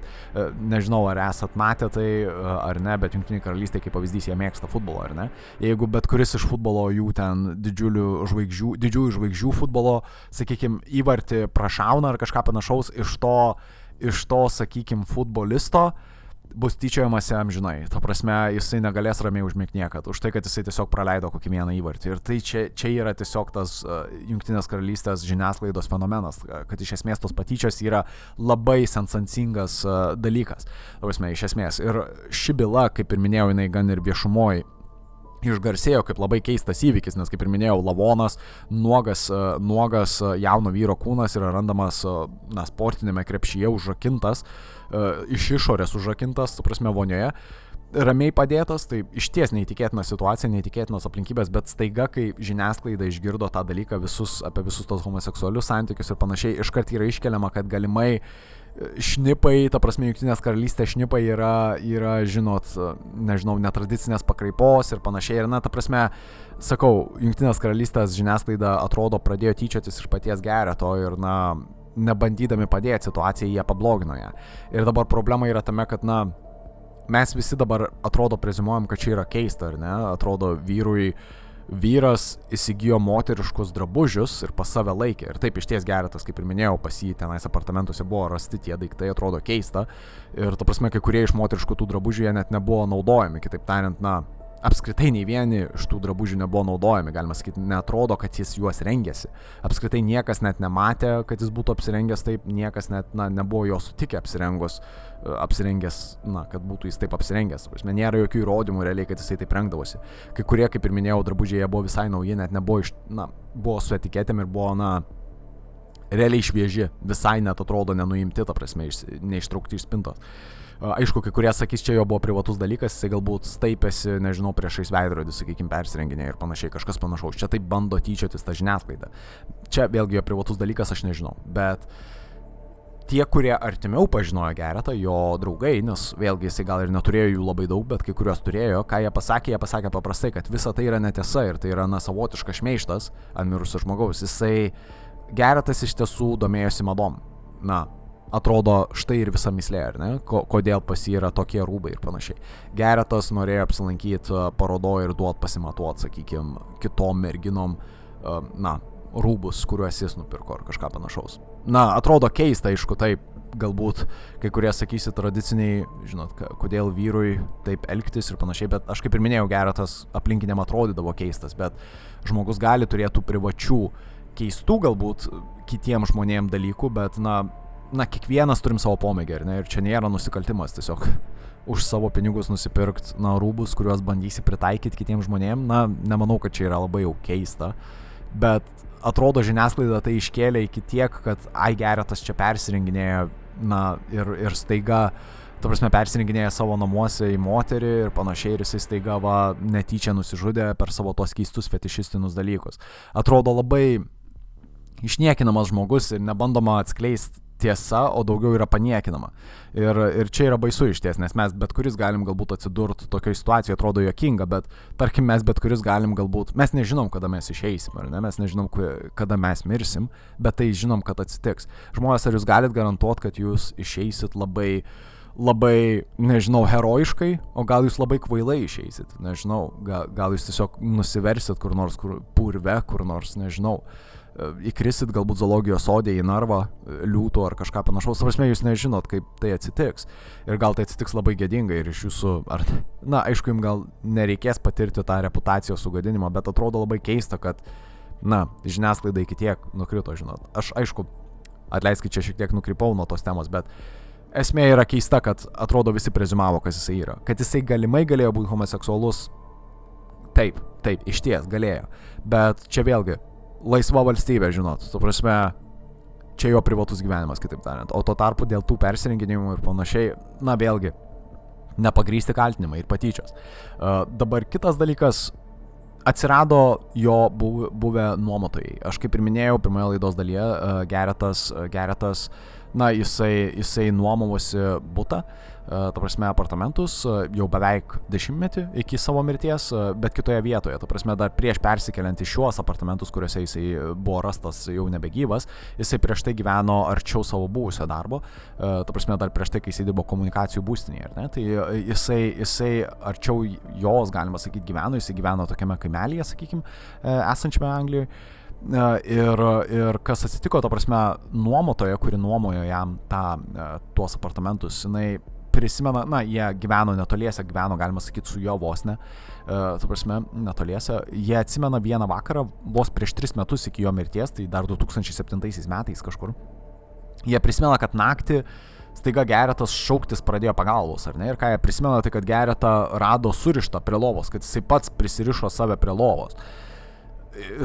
Nežinau, ar esat matę tai ar ne, bet Jungtiniai karalystė, kaip pavyzdys, jie mėgsta futbolą, ar ne? Jeigu bet kuris iš futbolo jų ten didžiųjų žvaigždžių futbolo, sakykime, įvartį prašauna ar kažką panašaus iš to, sakykime, futbolisto, bus tyčiojamasi amžinai. Ta prasme, jisai negalės ramiai užmigti niekad, už tai, kad jisai tiesiog praleido kokį vieną įvartį. Ir tai čia yra tiesiog tas Jungtinės karalystės žiniasklaidos fenomenas, kad iš esmės tos patyčios yra labai sensacingas dalykas. Ta prasme, iš esmės. Ir ši byla, kaip ir minėjau, jinai gan ir viešumoj išgarsėjo kaip labai keistas įvykis, nes kaip ir minėjau, lavonas, nuogas jauno vyro kūnas yra randamas sportinėme krepšyje užrakintas, iš išorės užrakintas, tu prasme, vonioje, ramiai padėtas, tai išties neįtikėtina situacija, neįtikėtinos aplinkybės, bet staiga, kai žiniasklaida išgirdo tą dalyką apie visus tos homoseksualius santykius ir panašiai, iškart yra iškeliama, kad galimai šnipai, ta prasme, Jungtinės karalystės šnipai yra, žinot, nežinau, netradicinės pakraipos ir panašiai. Ir, ta prasme, sakau, Jungtinės karalystės žiniasklaida atrodo pradėjo tyčiotis iš paties Gereto ir, nebandydami padėti situaciją, jie pablogino ją. Ir dabar problema yra tame, kad, mes visi dabar atrodo preziumuojam, kad čia yra keista, ar ne? Atrodo vyras įsigijo moteriškus drabužius ir pas save laikė. Ir taip išties Geretas, kaip ir minėjau, pas jį tenais apartamentuose buvo rasti tie daiktai, atrodo keista. Ir ta prasme, kai kurie iš moteriškų tų drabužių jie net nebuvo naudojami. Kitaip tariant, apskritai nei vieni iš tų drabužių nebuvo naudojami, galima sakyti, neatrodo, kad jis juos rengėsi. Apskritai niekas net nematė, kad jis būtų apsirengęs taip, niekas net, nebuvo jo sutikę apsirengęs, kad būtų jis taip apsirengęs. Prasme, nėra jokių įrodymų realiai, kad jisai taip rengdavosi. Kai kurie, kaip ir minėjau, drabužiai jie buvo visai nauji, net nebuvo buvo su etiketėm ir buvo, realiai švieži, visai net atrodo nenuimti, ta prasme, neištraukti iš spintos. Aišku, kai kurie sakys, čia jo buvo privatus dalykas, jisai galbūt staipėsi, nežinau, priešais veidrodį, sakykime, persirenginė ir panašiai, kažkas panašaus. Čia taip bando tyčiotis tą žiniasklaidą. Čia vėlgi jo privatus dalykas, aš nežinau. Bet tie, kurie artimiau pažinojo Geretą, jo draugai, nes vėlgi jisai gal ir neturėjo jų labai daug, bet kai kurios turėjo, ką jie pasakė paprastai, kad visa tai yra netiesa ir tai yra savotiškas šmeižtas ant mirusio žmogaus. Geretas iš tiesų domėjosi madom. Atrodo, štai ir visa mislė, ar ne? Kodėl pas jį yra tokie rūbai ir panašiai. Geretas norėjo apsilankyti parodoje ir duoti pasimatuoti, sakykime, kitom merginom, rūbus, kuriuos jis nupirko ar kažką panašaus. Atrodo keista, aišku, taip, galbūt kai kurie sakysi tradiciniai, žinot, kodėl vyrui taip elgtis ir panašiai, bet aš kaip ir minėjau, Geretas aplinkiniam atrodydavo keistas, bet žmogus gali turėti privačių, keistų galbūt kitiem žmonėm dalykų, bet, kiekvienas turim savo pomėgį, ar ne? Ir čia nėra nusikaltimas tiesiog už savo pinigus nusipirkti, rūbus, kuriuos bandysi pritaikyti kitiems žmonėm. Nemanau, kad čia yra labai jau keista, bet atrodo žiniasklaida tai iškėlė iki tiek, kad Geretas čia persirenginėja, ir staiga, ta prasme, persirenginėja savo namuose į moterį ir panašiai, ir jisai staiga netyčia nusižudė per savo tos keistus fetišistinius dalykus. Atrodo labai išniekinamas žmogus ir nebandoma atskleisti tiesa, o daugiau yra paniekinama. Ir čia yra baisu išties, nes mes bet kuris galim galbūt atsidurti tokioje situacijoje, atrodo juokinga, bet tarkim mes bet kuris galim galbūt, mes nežinom, kada mes išeisim, ar ne, mes nežinom, kada mes mirsim, bet tai žinom, kad atsitiks. Žmonės, ar jūs galit garantuoti, kad jūs išeisit labai, nežinau, herojiškai, o gal jūs labai kvailai išeisit, nežinau, gal jūs tiesiog nusiversit kur nors purve, kur nors, nežinau, įkrisit galbūt zoologijos sode į narvą, liūtų ar kažką panašaus. Prasme, jūs nežinot, kaip tai atsitiks. Ir gal tai atsitiks labai gėdingai ir iš jūsų, aišku, jums gal nereikės patirti tą reputacijos sugadinimą, bet atrodo labai keista, kad, žiniasklaida iki tiek nukrito, žinot. Aš, aišku, atleiskit, čia šiek tiek nukrypau nuo tos temos, bet esmė yra keista, kad atrodo visi preziumavo, kas jisai yra. Kad jisai galimai galėjo būti homoseksualus, taip, išties galėjo. Bet čia vėlgi, laisva valstybė, žinot, tu prasme, čia jo privatus gyvenimas, kitaip tariant. O tuo tarpu dėl tų persirenginimų ir panašiai, vėlgi, nepagrįsti kaltinimai ir patyčios. Dabar kitas dalykas, atsirado jo buvę nuomotojai. Aš kaip ir minėjau, pirmoje laidos dalyje, Geretas, jisai nuomavosi butą, ta prasme, apartamentus jau beveik 10-metį iki savo mirties, bet kitoje vietoje. Ta prasme, dar prieš persikeliant į šiuos apartamentus, kuriuose jisai buvo rastas jau nebegyvas, jisai prieš tai gyveno arčiau savo buvusio darbo, ta prasme, dar prieš tai, kai jisai dirbo komunikacijų būstinėje, ar ne? Tai jisai arčiau jos, galima sakyti, gyveno, jisai gyveno tokiame kaimelyje, sakykime, esančiame Anglijoje. Ir kas atsitiko, ta prasme, nuomotoja, kuri nuomojo jam tuos apartamentus, jinai prisimena, na, jie gyveno netoliese, galima sakyti, su jo vos ne, netoliese, jie atsimena vieną vakarą, vos prieš 3 metus iki jo mirties, tai dar 2007 metais kažkur. Jie prisimena, kad naktį staiga Geretas šauktis pradėjo pagalbos, ar ne? Ir ką jie prisimena, tai kad Geretą rado surištą prie lovos, kad jisai pats prisirišo save prie lovos.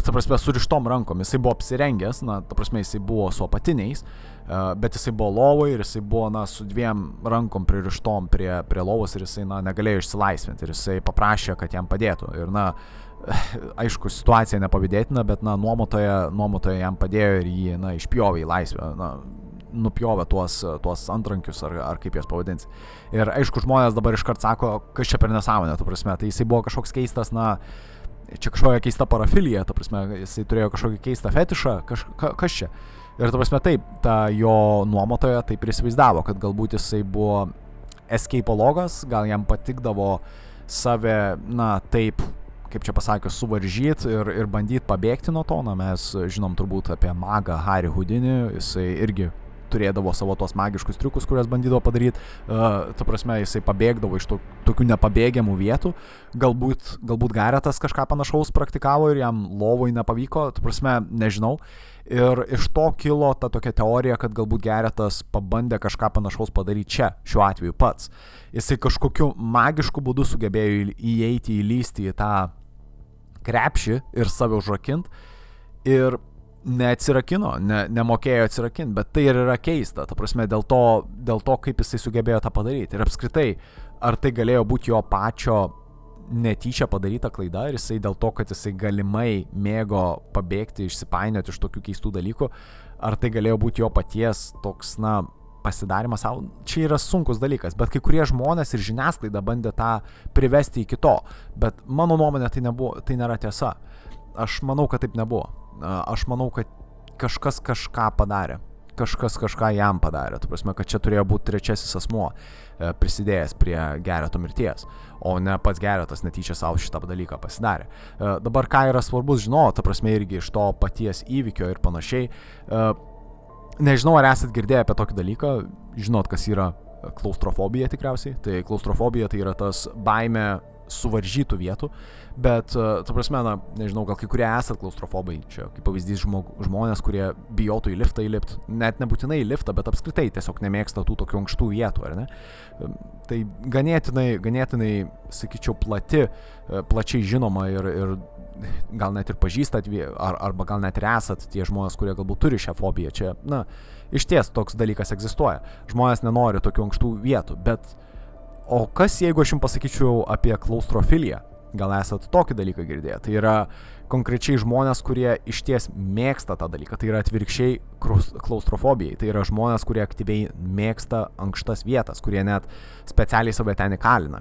Ta prasme, surištom rankom. Jisai buvo apsirengęs, na, ta prasme, jisai buvo su apatiniais, bet jisai buvo lovoj ir jisai buvo, na, su 2 rankom pririštom prie lovos ir jisai, na, negalėjo išsilaisvinti ir jisai paprašė, kad jam padėtų. Ir, na, aišku, situacija nepavydėtina, bet, na, nuomotoja jam padėjo ir jį, na, išpjovė į laisvę, na, nupjovė tuos antrankius, ar kaip jas pavadins. Ir, aišku, žmonės dabar iškart sako, kas čia per nesąmonė, ta prasme, tai jisai buvo kažkoks keistas, na, čia kažkokia keista parafilija, ta prasme, jisai turėjo kažkokį keistą fetišą, kas čia. Ir ta prasme, taip, ta jo nuomotoja taip įsivaizdavo, kad galbūt jisai buvo escapologas, gal jam patikdavo save, na, taip, kaip čia pasakius, suvaržyti ir bandyti pabėgti nuo to. Na, mes žinom turbūt apie magą Harry Houdinį, jisai irgi turėdavo savo tos magiškus triukus, kurias bandydavo padaryti. Ta prasme, jisai pabėgdavo iš tokių nepabėgiamų vietų. Galbūt Geretas kažką panašaus praktikavo ir jam lovoj nepavyko. Ta prasme, nežinau. Ir iš to kilo ta tokia teorija, kad galbūt Geretas pabandė kažką panašaus padaryti čia, šiuo atveju pats. Jisai kažkokiu magišku būdu sugebėjo įlįsti į tą krepšį ir save užrakinti. Ir neatsirakino, nemokėjo atsirakinti, bet tai ir yra keista, ta prasme, dėl to, kaip jisai sugebėjo tą padaryti. Ir apskritai, ar tai galėjo būti jo pačio netyčia padaryta klaida ir jisai dėl to, kad jisai galimai mėgo pabėgti, išsipainioti iš tokių keistų dalykų, ar tai galėjo būti jo paties toks, na, pasidarimas savo. Čia yra sunkus dalykas, bet kai kurie žmonės ir žiniasklaida bandė tą privesti iki to, bet mano nuomonė tai nėra tiesa. Aš manau, kad taip nebuvo. Aš manau, kad kažkas kažką padarė. Kažkas kažką jam padarė. Tu prasme, kad čia turėjo būti trečiasis asmuo prisidėjęs prie Gereto mirties, o ne pats Geretas netyčia savo šitą dalyką pasidarė. Dabar ką yra svarbus žinoti, ta prasme irgi iš to paties įvykio ir panašiai. Nežinau, ar esat girdėję apie tokį dalyką, žinot, kas yra klaustrofobija tikriausiai. Tai klaustrofobija tai yra tas baimė suvaržytų vietų, bet, ta prasme, na, nežinau, gal kai kurie esat klaustrofobai, čia kaip pavyzdys žmonės, kurie bijotų į liftą įlipti, net nebūtinai į liftą, bet apskritai tiesiog nemėgsta tų tokių ankštų vietų, ar ne? Tai ganėtinai, sakyčiau, plačiai žinoma ir gal net ir pažįstat, arba gal net ir esat tie žmonės, kurie galbūt turi šią fobiją. Čia, na, išties toks dalykas egzistuoja. Žmonės nenori tokių ankštų vietų, bet o kas, jeigu aš jums pasakyčiau apie klaustrofiliją? Gal esat tokį dalyką girdėję? Tai yra konkrečiai žmonės, kurie išties mėgsta tą dalyką. Tai yra atvirkščiai klaustrofobijai. Tai yra žmonės, kurie aktyviai mėgsta ankštas vietas, kurie net specialiai save ten įkalina.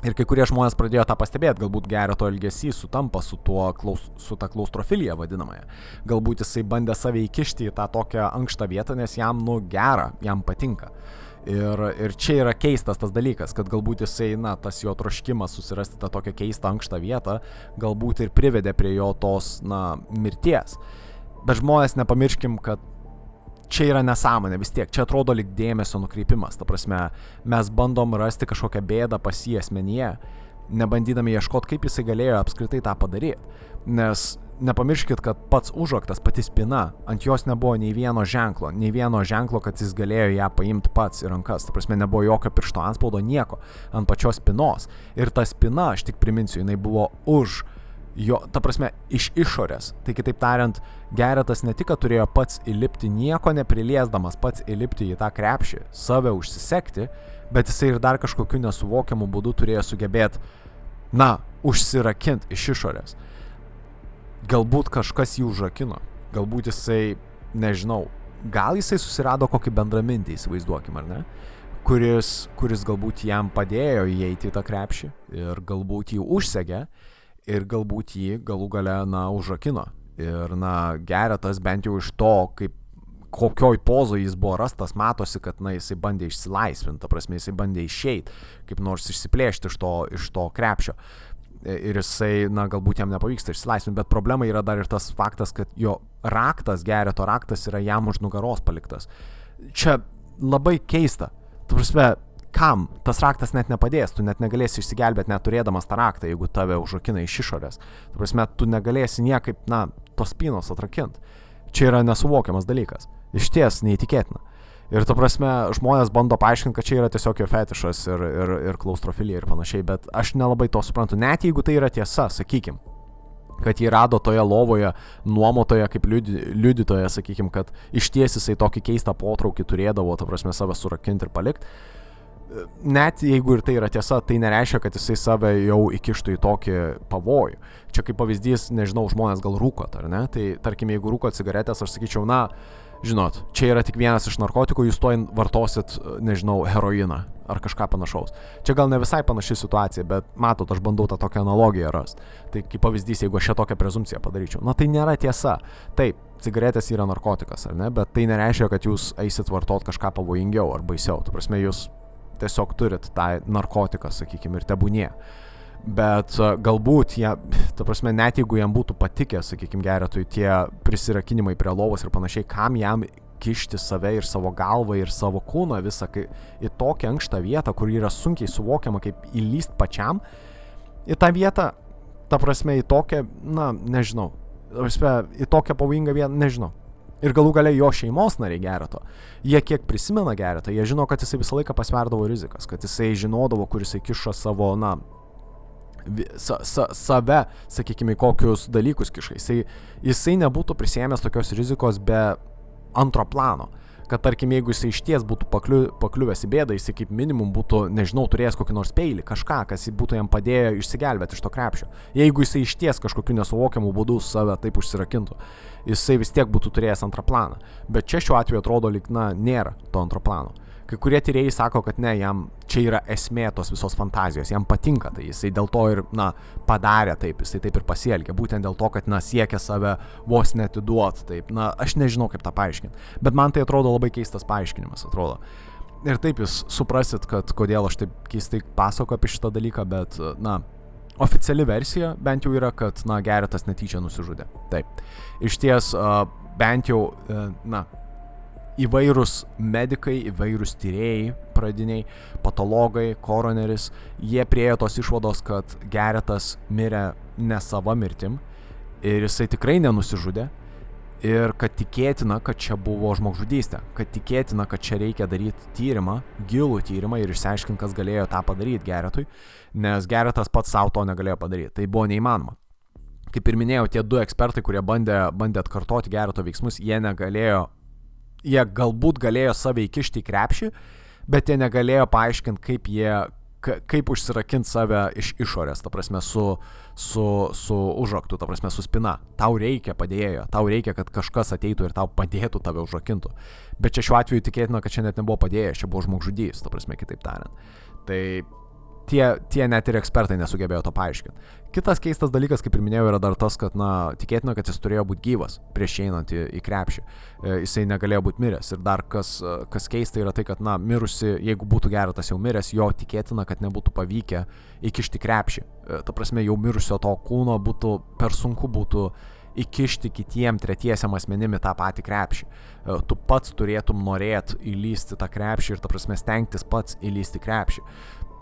Ir kai kurie žmonės pradėjo tą pastebėti, galbūt Gereto elgesys sutampa su ta klaustrofilija vadinamąją. Galbūt jisai bandė save įkišti į tą tokią ankštą vietą, nes jam, nu, gera, jam patinka. Ir čia yra keistas tas dalykas, kad galbūt jisai, na, tas jo troškimas susirasti tą tokią keistą ankštą vietą, galbūt ir privedė prie jo tos, na, mirties. Bet žmonės nepamirškim, kad čia yra nesąmonė vis tiek, čia atrodo lyg dėmesio nukreipimas, ta prasme, mes bandom rasti kažkokią bėdą pas jį asmenyje, nebandydami ieškoti, kaip jisai galėjo apskritai tą padaryti, nes nepamirškit, kad pats užraktas, pati spina, ant jos nebuvo nei vieno ženklo, kad jis galėjo ją paimti pats į rankas, ta prasme, nebuvo jokio piršto antspaudo, nieko, ant pačios spinos, ir ta spina, aš tik priminsiu, jinai buvo už jo, ta prasme, iš išorės. Tai kitaip tariant, Geretas ne tik, kad turėjo pats įlipti, nieko nepriliesdamas, pats įlipti į tą krepšį, save užsisekti, bet jisai ir dar kažkokiu nesuvokiamu būdu turėjo sugebėti, na, užsirakinti iš išorės. Galbūt kažkas jį užrakino, galbūt jisai, nežinau, gal jisai susirado kokį bendramintį, įsivaizduokim, ar ne? Kuris galbūt jam padėjo įeiti į tą krepšį ir galbūt jį užsegė ir galbūt jį galų gale, na, užrakino. Ir, na, Geretas bent jau iš to, kaip kokioj pozoj jis buvo rastas, matosi, kad, na, jisai bandė išsilaisvinti, ta prasme, jisai bandė išeiti, kaip nors išsiplėšti iš to krepšio. Ir jisai, na, galbūt jam nepavyksta išsilaisvinti, bet problema yra dar ir tas faktas, kad jo raktas, Gereto raktas yra jam už nugaros paliktas. Čia labai keista. Ta prasme, kam? Tas raktas net nepadės, tu net negalėsi išsigelbėti net turėdamas tą raktą, jeigu tave užrakina iš išorės. Ta prasme, tu negalėsi niekaip, tos spynos atrakinti. Čia yra nesuvokiamas dalykas. Išties neįtikėtina. Ir ta prasme, žmonės bando paaiškinti, kad čia yra tiesiog jo fetišas ir klaustrofilija ir panašiai, bet aš nelabai to suprantu. Net jeigu tai yra tiesa, sakykim, kad jį rado toje lovoje nuomotoje kaip liudytoje, sakykim, kad išties jisai tokį keistą potraukį turėdavo, ta prasme, save surakinti ir palikti. Net jeigu ir tai yra tiesa, tai nereiškia, kad jisai save jau įkištų į tokį pavojų. Čia kaip pavyzdys, nežinau, žmonės gal rūkot, ar ne? Tai tarkim, jeigu rūkot cigaretės, aš sakyčiau, žinot, čia yra tik vienas iš narkotikų, jūs to vartosit, nežinau, heroiną ar kažką panašaus. Čia gal ne visai panaši situacija, bet matot, aš bandau tą tokią analogiją rasti. Tai kaip pavyzdys, jeigu aš šią tokią prezumpciją padaryčiau. Tai nėra tiesa. Taip, cigaretės yra narkotikas, ar ne? Bet tai nereiškia, kad jūs eisit vartot kažką pavojingiau ar baisiau. Ta prasme, jūs tiesiog turit tą narkotiką, sakykime, ir tebūnie. Bet galbūt jie, ta prasme, net jeigu jam būtų patikę, sakykime, geretui tie prisirakinimai prie lovos ir panašiai, kam jam kišti save ir savo galvą ir savo kūną visą į tokią ankštą vietą, kur yra sunkiai suvokiama, kaip įlyst pačiam, į tą vietą, ta prasme, į tokią, nežinau, į tokią pavojingą vietą, nežinau. Ir galų gale jo šeimos nariai Gereto. Jie kiek prisimena Geretą, jie žino, kad jisai visą laiką pasverdavo rizikas, kad jisai žinodavo, kur jisai kišo savo, save, sakykime, kokius dalykus kiša. Jisai nebūtų prisėmęs tokios rizikos be antro plano. Kad tarkim, jeigu jisai išties būtų pakliuvęs į bėdą, jisai kaip minimum būtų, nežinau, turėjęs kokį nors peilį, kažką, kas būtų jam padėję išsigelbėti iš to krepšio. Jeigu jisai išties kažkokiu nesuvokiamu būdu save taip užsirakintų, jisai vis tiek būtų turėjęs antrą planą. Bet čia šiuo atveju atrodo, lyg, nėra to antro plano. Kai kurie tyrėjai sako, kad ne, jam čia yra esmė tos visos fantazijos, jam patinka tai, jisai dėl to ir, padarė taip, jisai taip ir pasielgė, būtent dėl to, kad, siekia save vos netiduot, taip, aš nežinau, kaip tą paaiškinti, bet man tai atrodo labai keistas paaiškinimas, atrodo. Ir taip jūs suprasit, kad kodėl aš taip keistai pasakoju apie šitą dalyką, bet, oficiali versija bent jau yra, kad, Geretas netyčia nusižudė. Taip, išties, bent jau, įvairūs medikai, įvairūs tyrėjai pradiniai, patologai, koroneris, jie priėjo tos išvados, kad Geretas mirė ne sava mirtim ir jisai tikrai nenusižudė ir kad tikėtina, kad čia buvo žmogžudystė, kad tikėtina, kad čia reikia daryti tyrimą, gilų tyrimą ir išsiaiškinti, kas galėjo tą padaryti Geretui, nes Geretas pats savo to negalėjo padaryti, tai buvo neįmanoma. Kaip ir minėjau, tie du ekspertai, kurie bandė atkartoti Gereto veiksmus, jie galbūt galėjo save įkišti į krepšį, bet jie negalėjo paaiškinti, kaip užsirakinti save iš išorės, ta prasme, su užraktu, ta prasme, su spina. Tau reikia padėjėjo, tau reikia, kad kažkas ateitų ir tau padėtų tave užrakintų. Bet čia šiuo atveju tikėtina, kad čia net nebuvo padėjęs, čia buvo žmogžudys, ta prasme, kitaip tariant. Tai tie net ir ekspertai nesugebėjo to paaiškinti. Kitas keistas dalykas, kaip ir minėjau, yra dar tas, kad, tikėtina, kad jis turėjo būti gyvas prieš einant į krepšį. Jisai negalėjo būti miręs. Ir dar kas keista yra tai, kad, mirusi, jeigu būtų Geretas jau miręs, jo tikėtina, kad nebūtų pavykę įkišti krepšį. Ta prasme, jau mirusio to kūno per sunku būtų įkišti kitiem tretiesiam asmenim į tą patį krepšį. Tu pats turėtum norėt įlysti tą krepšį ir, ta prasme, stengtis pats įlysti krepšį.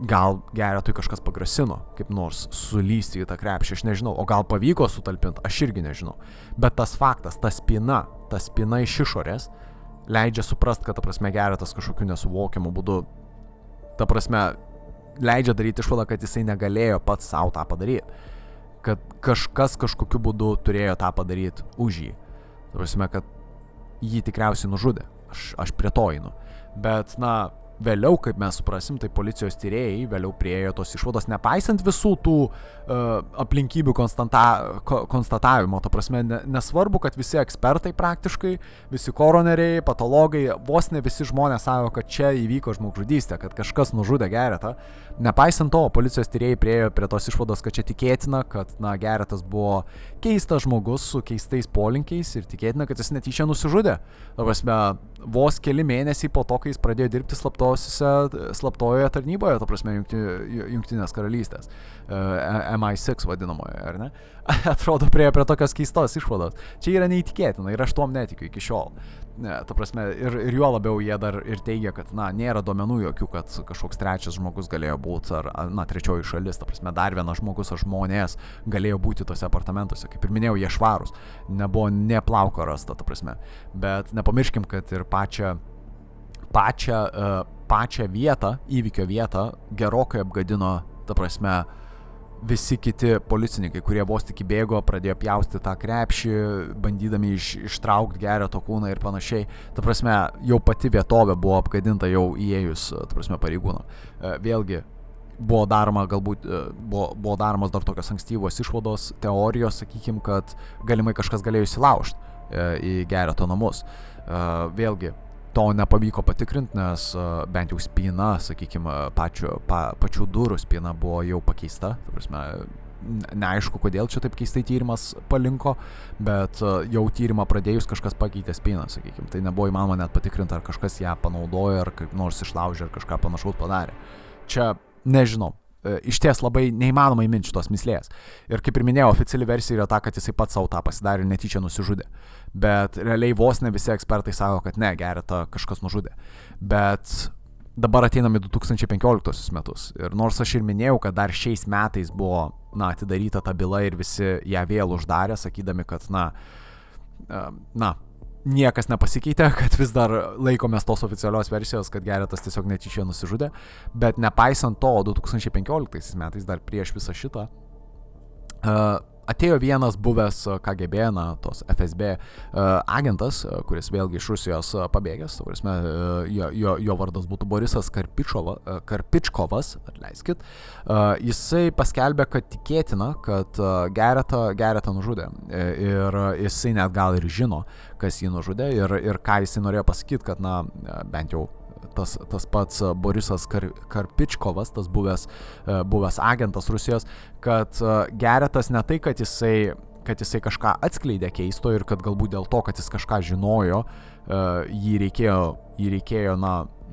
Gal Geretui kažkas pagrasino, kaip nors sulysti į tą krepšį, aš nežinau, o gal pavyko sutalpinti, aš irgi nežinau. Bet tas faktas, ta spina iš išorės leidžia suprast, kad, ta prasme, Geretas kažkokiu nesuvokiamu būdu, ta prasme, leidžia daryti išvadą, kad jisai negalėjo pats savo tą padaryti. Kad kažkas kažkokiu būdu turėjo tą padaryti už jį. Ta prasme, kad jį tikriausiai nužudė. Aš prie to einu. Bet, vėliau, kaip mes suprasim, tai policijos tyrėjai vėliau priėjo tos išvados, nepaisant visų tų aplinkybių konstatavimo. Ta prasme, nesvarbu, kad visi ekspertai praktiškai, visi koroneriai, patologai, vos ne visi žmonės sako, kad čia įvyko žmogžudystė, kad kažkas nužudė Geretą. Nepaisant to, policijos tyrėjai priėjo prie tos išvados, kad čia tikėtina, kad, Geretas buvo keistas žmogus su keistais polinkiais ir tikėtina, kad jis netyčia nusižudė. Ta prasme, vos keli mėnesiai po to, kai jis pradėjo dirbti slaptoj slaptojoje tarnyboje, ta prasme, Jungtinės karalystės, MI6 vadinamoje, ar ne? Atrodo, prie tokios keistos išvados. Čia yra neįtikėtina ir aš tuom netikiu iki šiol. Ta prasme, ir juo labiau jie dar ir teigia, kad, nėra duomenų jokių, kad kažkoks trečias žmogus galėjo būti, ar trečioji šalis, ta prasme, dar vienas žmogus ar žmonės galėjo būti tose apartamentuose. Kaip ir minėjau, jie švarūs, nebuvo ne plauko rasta, ta prasme. Bet nepamirškim, kad ir pačią vietą, įvykio vietą, gerokai apgadino, ta prasme, visi kiti policininkai, kurie vos tik įbėgo, pradėjo pjausti tą krepšį, bandydami ištraukti Gereto kūną ir panašiai. Ta prasme, jau pati vietovė buvo apgadinta jau įėjus, ta prasme, pareigūnam. Vėlgi, buvo daromas dar tokios ankstyvos išvados, teorijos, sakykime, kad galimai kažkas galėjo įsilaužti į Gereto namus. Vėlgi, to nepavyko patikrinti, nes bent jau spyna, sakykime, pačių durų spyna buvo jau pakeista. Ta prasme, neaišku, kodėl čia taip keistai tyrimas palinko, bet jau tyrimą pradėjus kažkas pakeitė spyną, sakykime. Tai nebuvo įmanoma net patikrinti, ar kažkas ją panaudojo, ar kaip nors išlaužė, ar kažką panašaus padarė. Čia nežinau. Iš ties labai neįmanoma įminti šitos mislės. Ir kaip ir minėjau, oficiali versija yra ta, kad jisai pats savo tą pasidarė ir netyčia nusižudė. Bet realiai vos ne visi ekspertai sako, kad ne, Geretą kažkas nužudė. Bet dabar ateinam į 2015 metus. Ir nors aš ir minėjau, kad dar šiais metais buvo, atidaryta ta byla ir visi ją vėl uždarė, sakydami, kad, niekas nepasikeitė, kad vis dar laikomės tos oficialios versijos, kad Geretas tiesiog netyčia nusižudė, bet nepaisant to, 2015 metais, dar prieš visą šitą, atėjo vienas buvęs KGB, tos FSB agentas, kuris vėlgi iš Rusijos pabėgęs, jo vardas būtų Borisas Karpičkovas, atleiskit, jisai paskelbė, kad tikėtina, kad Geretą nužudė ir jisai net gal ir žino, kas jį nužudė ir ką jisai norėjo pasakyti, kad, bent jau tas pats Borisas Karpičkovas, tas buvęs agentas Rusijos, kad Geretas ne tai, kad jisai kažką atskleidė keisto ir kad galbūt dėl to, kad jis kažką žinojo, jį reikėjo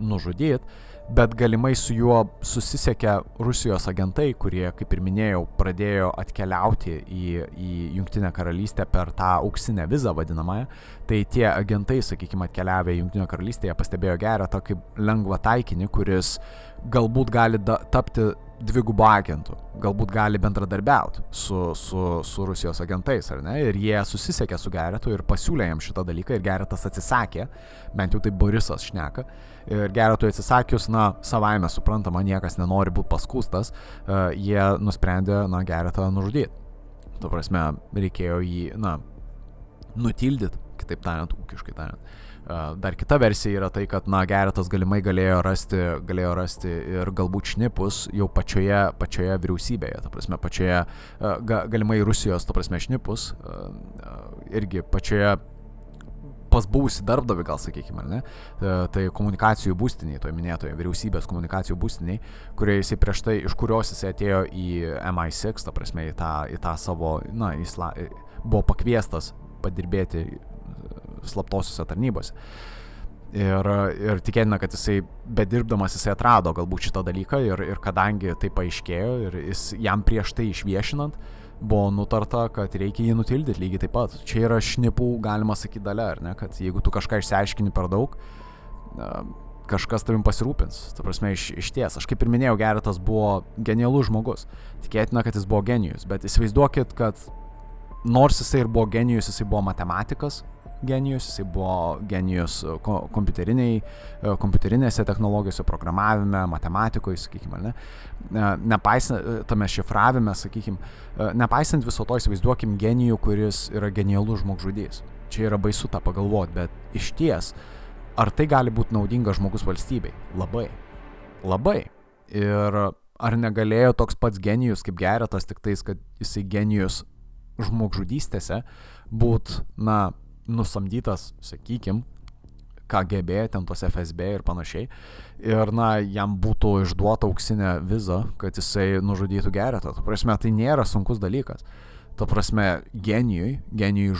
nužudyti, bet galimai su juo susisiekė Rusijos agentai, kurie, kaip ir minėjau, pradėjo atkeliauti į Jungtinę karalystę per tą auksinę vizą vadinamąją. Tai tie agentai, sakykime, atkeliavę į Jungtinę karalystę, pastebėjo Geretą kaip lengvą taikinį, kuris galbūt gali tapti dvigubo agentų, galbūt gali bendradarbiauti su Rusijos agentais, ar ne? Ir jie susisiekė su Geretu ir pasiūlė jam šitą dalyką ir Geretas atsisakė, bent jau taip Borisas šneka. Ir Geretui atsisakius, savaime suprantama, niekas nenori būti paskūstas, jie nusprendė, Geretą nužudyti. Tuo prasme, reikėjo jį, nutildyti, kitaip tariant, ūkiškai tariant. Dar kita versija yra tai, kad, Geretas galimai galėjo rasti ir galbūt šnipus jau pačioje vyriausybėje, ta prasme, galimai Rusijos, ta prasme, šnipus, irgi pačioje pas buvusi darbdavi, gal sakykime, ar ne? Tai komunikacijų būstiniai, toje minėtoje vyriausybės komunikacijų būstiniai, iš kurios jisai atėjo į MI6, ta prasme, į tą savo, jis buvo pakviestas padirbėti slaptosiuose tarnybose. Ir tikėtina, kad jisai bedirbdamas jisai atrado galbūt šitą dalyką ir kadangi tai paaiškėjo ir jam prieš tai išviešinant, buvo nutarta, kad reikia jį nutildyti lygiai taip pat. Čia yra šnipų, galima sakyti, dalia, ar ne? Kad jeigu tu kažką išsiaiškini per daug, kažkas tavim pasirūpins. Ta prasme, iš ties. Aš kaip ir minėjau, Geretas buvo genialus žmogus. Tikėtina, kad jis buvo genijus, bet įsivaizduokit, kad nors jisai ir buvo genijus, jisai buvo matematikas genijus, jisai buvo genijus kompiuterinėse technologijose, programavime, matematikoje, sakykime, ne? Nepaisant tame šifravime, sakykime, nepaisant viso to, įsivaizduokim genijų, kuris yra genialus žmogžudys. Čia yra baisu tą pagalvoti, bet iš ties, ar tai gali būti naudingas žmogus valstybei? Labai. Labai. Ir ar negalėjo toks pats genijus kaip Geretas, tik tais, kad jisai genijus žmogžudystėse būt, nusamdytas, sakykim, KGB, ten tos FSB ir panašiai. Ir, jam būtų išduota auksinė viza, kad jisai nužudytų Geretą. Ta prasme, tai nėra sunkus dalykas. Ta prasme, genijui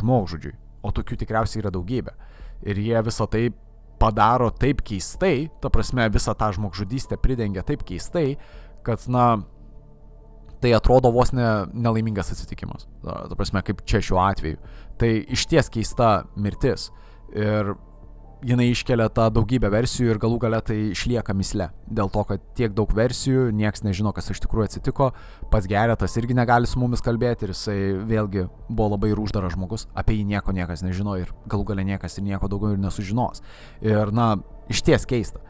žmogžudžiui. O tokių tikriausiai yra daugybė. Ir jie visą tai padaro taip keistai, ta prasme visą tą žmogžudystę pridengia taip keistai, kad, na, tai atrodo vos nelaimingas atsitikimas. Ta prasme, kaip čia šiuo atveju. Tai išties keista mirtis. Ir jinai iškelia tą daugybę versijų ir galų gale tai išlieka misle. Dėl to, kad tiek daug versijų, nieks nežino, kas iš tikrųjų atsitiko. Pats Geretas irgi negali su mumis kalbėti ir jisai vėlgi buvo labai uždaras žmogus. Apie jį niekas nežino ir galų gale niekas ir nieko daugiau ir nesužinos. Ir, na, išties keista.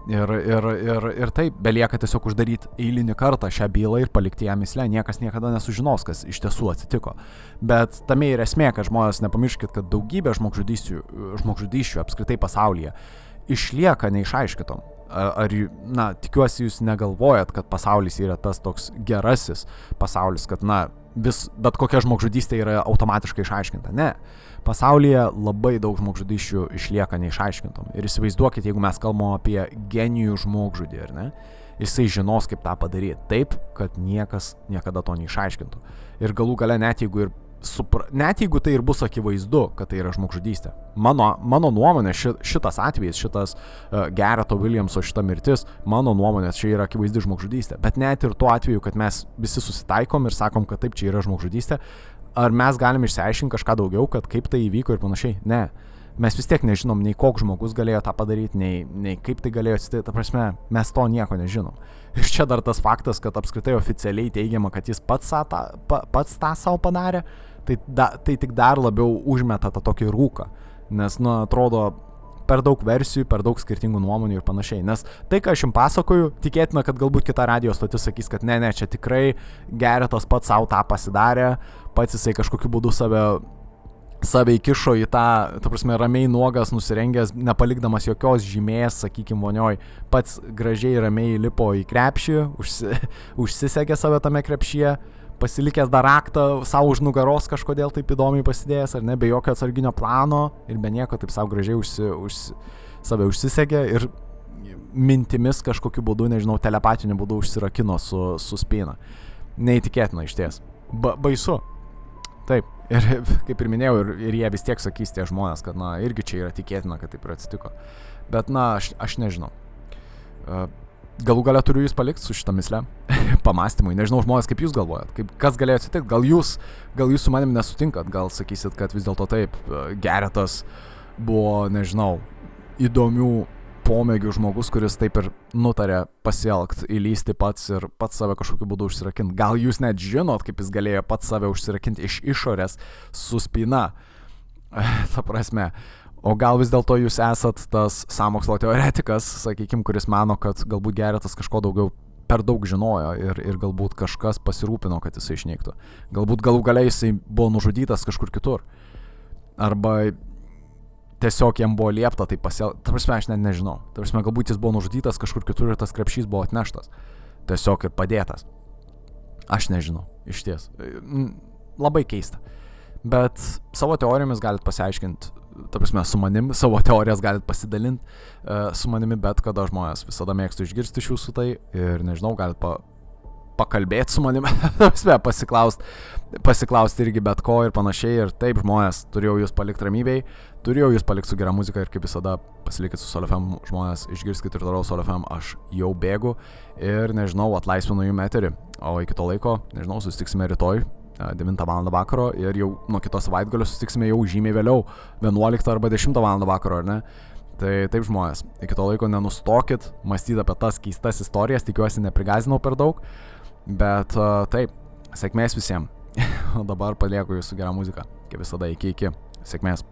Ir taip, belieka tiesiog uždaryti eilinį kartą šią bylą ir palikti ją misle, niekas niekada nesužinos, kas iš tiesų atsitiko. Bet tame ir esmė, kad žmonės nepamirškit, kad daugybė žmogžudysčių apskritai pasaulyje išlieka neišaiškitom. Ar, na, tikiuosi jūs negalvojat, kad pasaulis yra tas toks gerasis pasaulis, kad, na, bet kokia žmogžudystė yra automatiškai išaiškinta. Ne. Pasaulyje labai daug žmogžudysčių išlieka neišaiškintom. Ir įsivaizduokit, jeigu mes kalbam apie genijų žmogžudį, ar ne? Jisai žinos, kaip tą padaryti taip, kad niekas niekada to neišaiškintų. Ir galų gale net jeigu tai ir bus akivaizdu, kad tai yra žmogžudystė. Mano nuomonė, šitas atvejis, šitas Gereto Williamso šita mirtis, mano nuomonė, čia yra akivaizdi žmogžudystė. Bet net ir tuo atveju, kad mes visi susitaikom ir sakom, kad taip, čia yra žmogžudystė, ar mes galim išsiaiškinti kažką daugiau, kad kaip tai įvyko ir panašiai? Ne. Mes vis tiek nežinom, nei koks žmogus galėjo tą padaryti, nei kaip tai galėjo atsitikti. Ta prasme, mes to nieko nežinom. Ir čia dar tas faktas, kad apskritai oficialiai teigiama, kad jis pats tą savo padarė, tai tik dar labiau užmeta tą tokį rūką. Nes, nu, atrodo, per daug versijų, per daug skirtingų nuomonių ir panašiai. Nes tai, ką aš jums pasakoju, tikėtina, kad galbūt kita radio stotis sakys, kad ne, čia tikrai Geretas pats savo tą pasidarė, pats jisai kažkokiu būdu save įkišo į tą prasme, ramiai nuogas, nusirengęs, nepalikdamas jokios žymės, sakykime, vonioj, pats gražiai ramiai lipo į krepšį, užsisegė save tame krepšyje, pasilikęs dar raktą savo už nugaros kažkodėl taip įdomiai pasidėjęs, ar ne, be jokio atsarginio plano ir be nieko taip savo gražiai save užsisegė ir mintimis kažkokiu būdu, nežinau, telepatiniu būdu užsirakino su spyna. Neįtikėtina iš ties. Baisu. Taip. Ir kaip ir minėjau, ir jie vis tiek sakys tie žmonės, kad, na, irgi čia yra tikėtina, kad taip ir atsitiko. Bet, na, aš nežinau. Galų gale turiu jūs palikti su šitą mislę. Pamastymui. Nežinau, žmonės, kaip jūs galvojat. Kas galėjo atsitikti? Gal jūs su manim nesutinkat? Gal sakysit, kad vis dėlto taip, Geretas buvo, nežinau, įdomių pomėgių žmogus, kuris taip ir nutarė pasielgti, įlysti pats ir pats save kažkokiu būdu užsirakinti. Gal jūs net žinot, kaip jis galėjo pats save užsirakinti iš išorės su spyna. Ta prasme. O gal vis dėlto jūs esat tas sąmokslo teoretikas, sakykime, kuris mano, kad galbūt Geretas kažko daugiau per daug žinojo ir galbūt kažkas pasirūpino, kad jisai išnyktų. Galbūt galų galiai jisai buvo nužudytas kažkur kitur. Arba tiesiog jam buvo liepta tai pasielgti. Ta prasme, aš net nežinau. Ta prasme, galbūt jis buvo nužudytas kažkur kitur ir tas krepšys buvo atneštas. Tiesiog ir padėtas. Aš nežinau, iš ties. Labai keista. Bet savo teorijomis galit pasiaiškinti, ta prasme, su manim, savo teorijas galit pasidalinti su manimi, bet kada žmonės visada mėgstu išgirsti iš jūsų tai ir nežinau, galit pakalbėti su manim, pasiklausti irgi bet ko ir panašiai. Ir taip, žmonės, turėjau jūs palikti ramybėj, turėjau jūs palikti su gera muzika ir kaip visada pasilikit su Sol FM, žmonės, išgirskit ir toliau Sol FM, aš jau bėgu ir nežinau, atlaisvinu jum eterį, o iki to laiko, nežinau, susitiksime rytoj 9 val. Vakaro ir jau nuo kitos savaitgalio susitiksime jau žymiai vėliau, 11 arba 10 val. Vakaro, ar ne? Tai taip, žmonės, iki to laiko nenustokit mąstyti apie tas keistas istorijas, tikiuosi neprigazinau per daug, bet taip, sėkmės visiems. O dabar palieku jūsų gerą muziką, kaip visada, iki, sėkmės.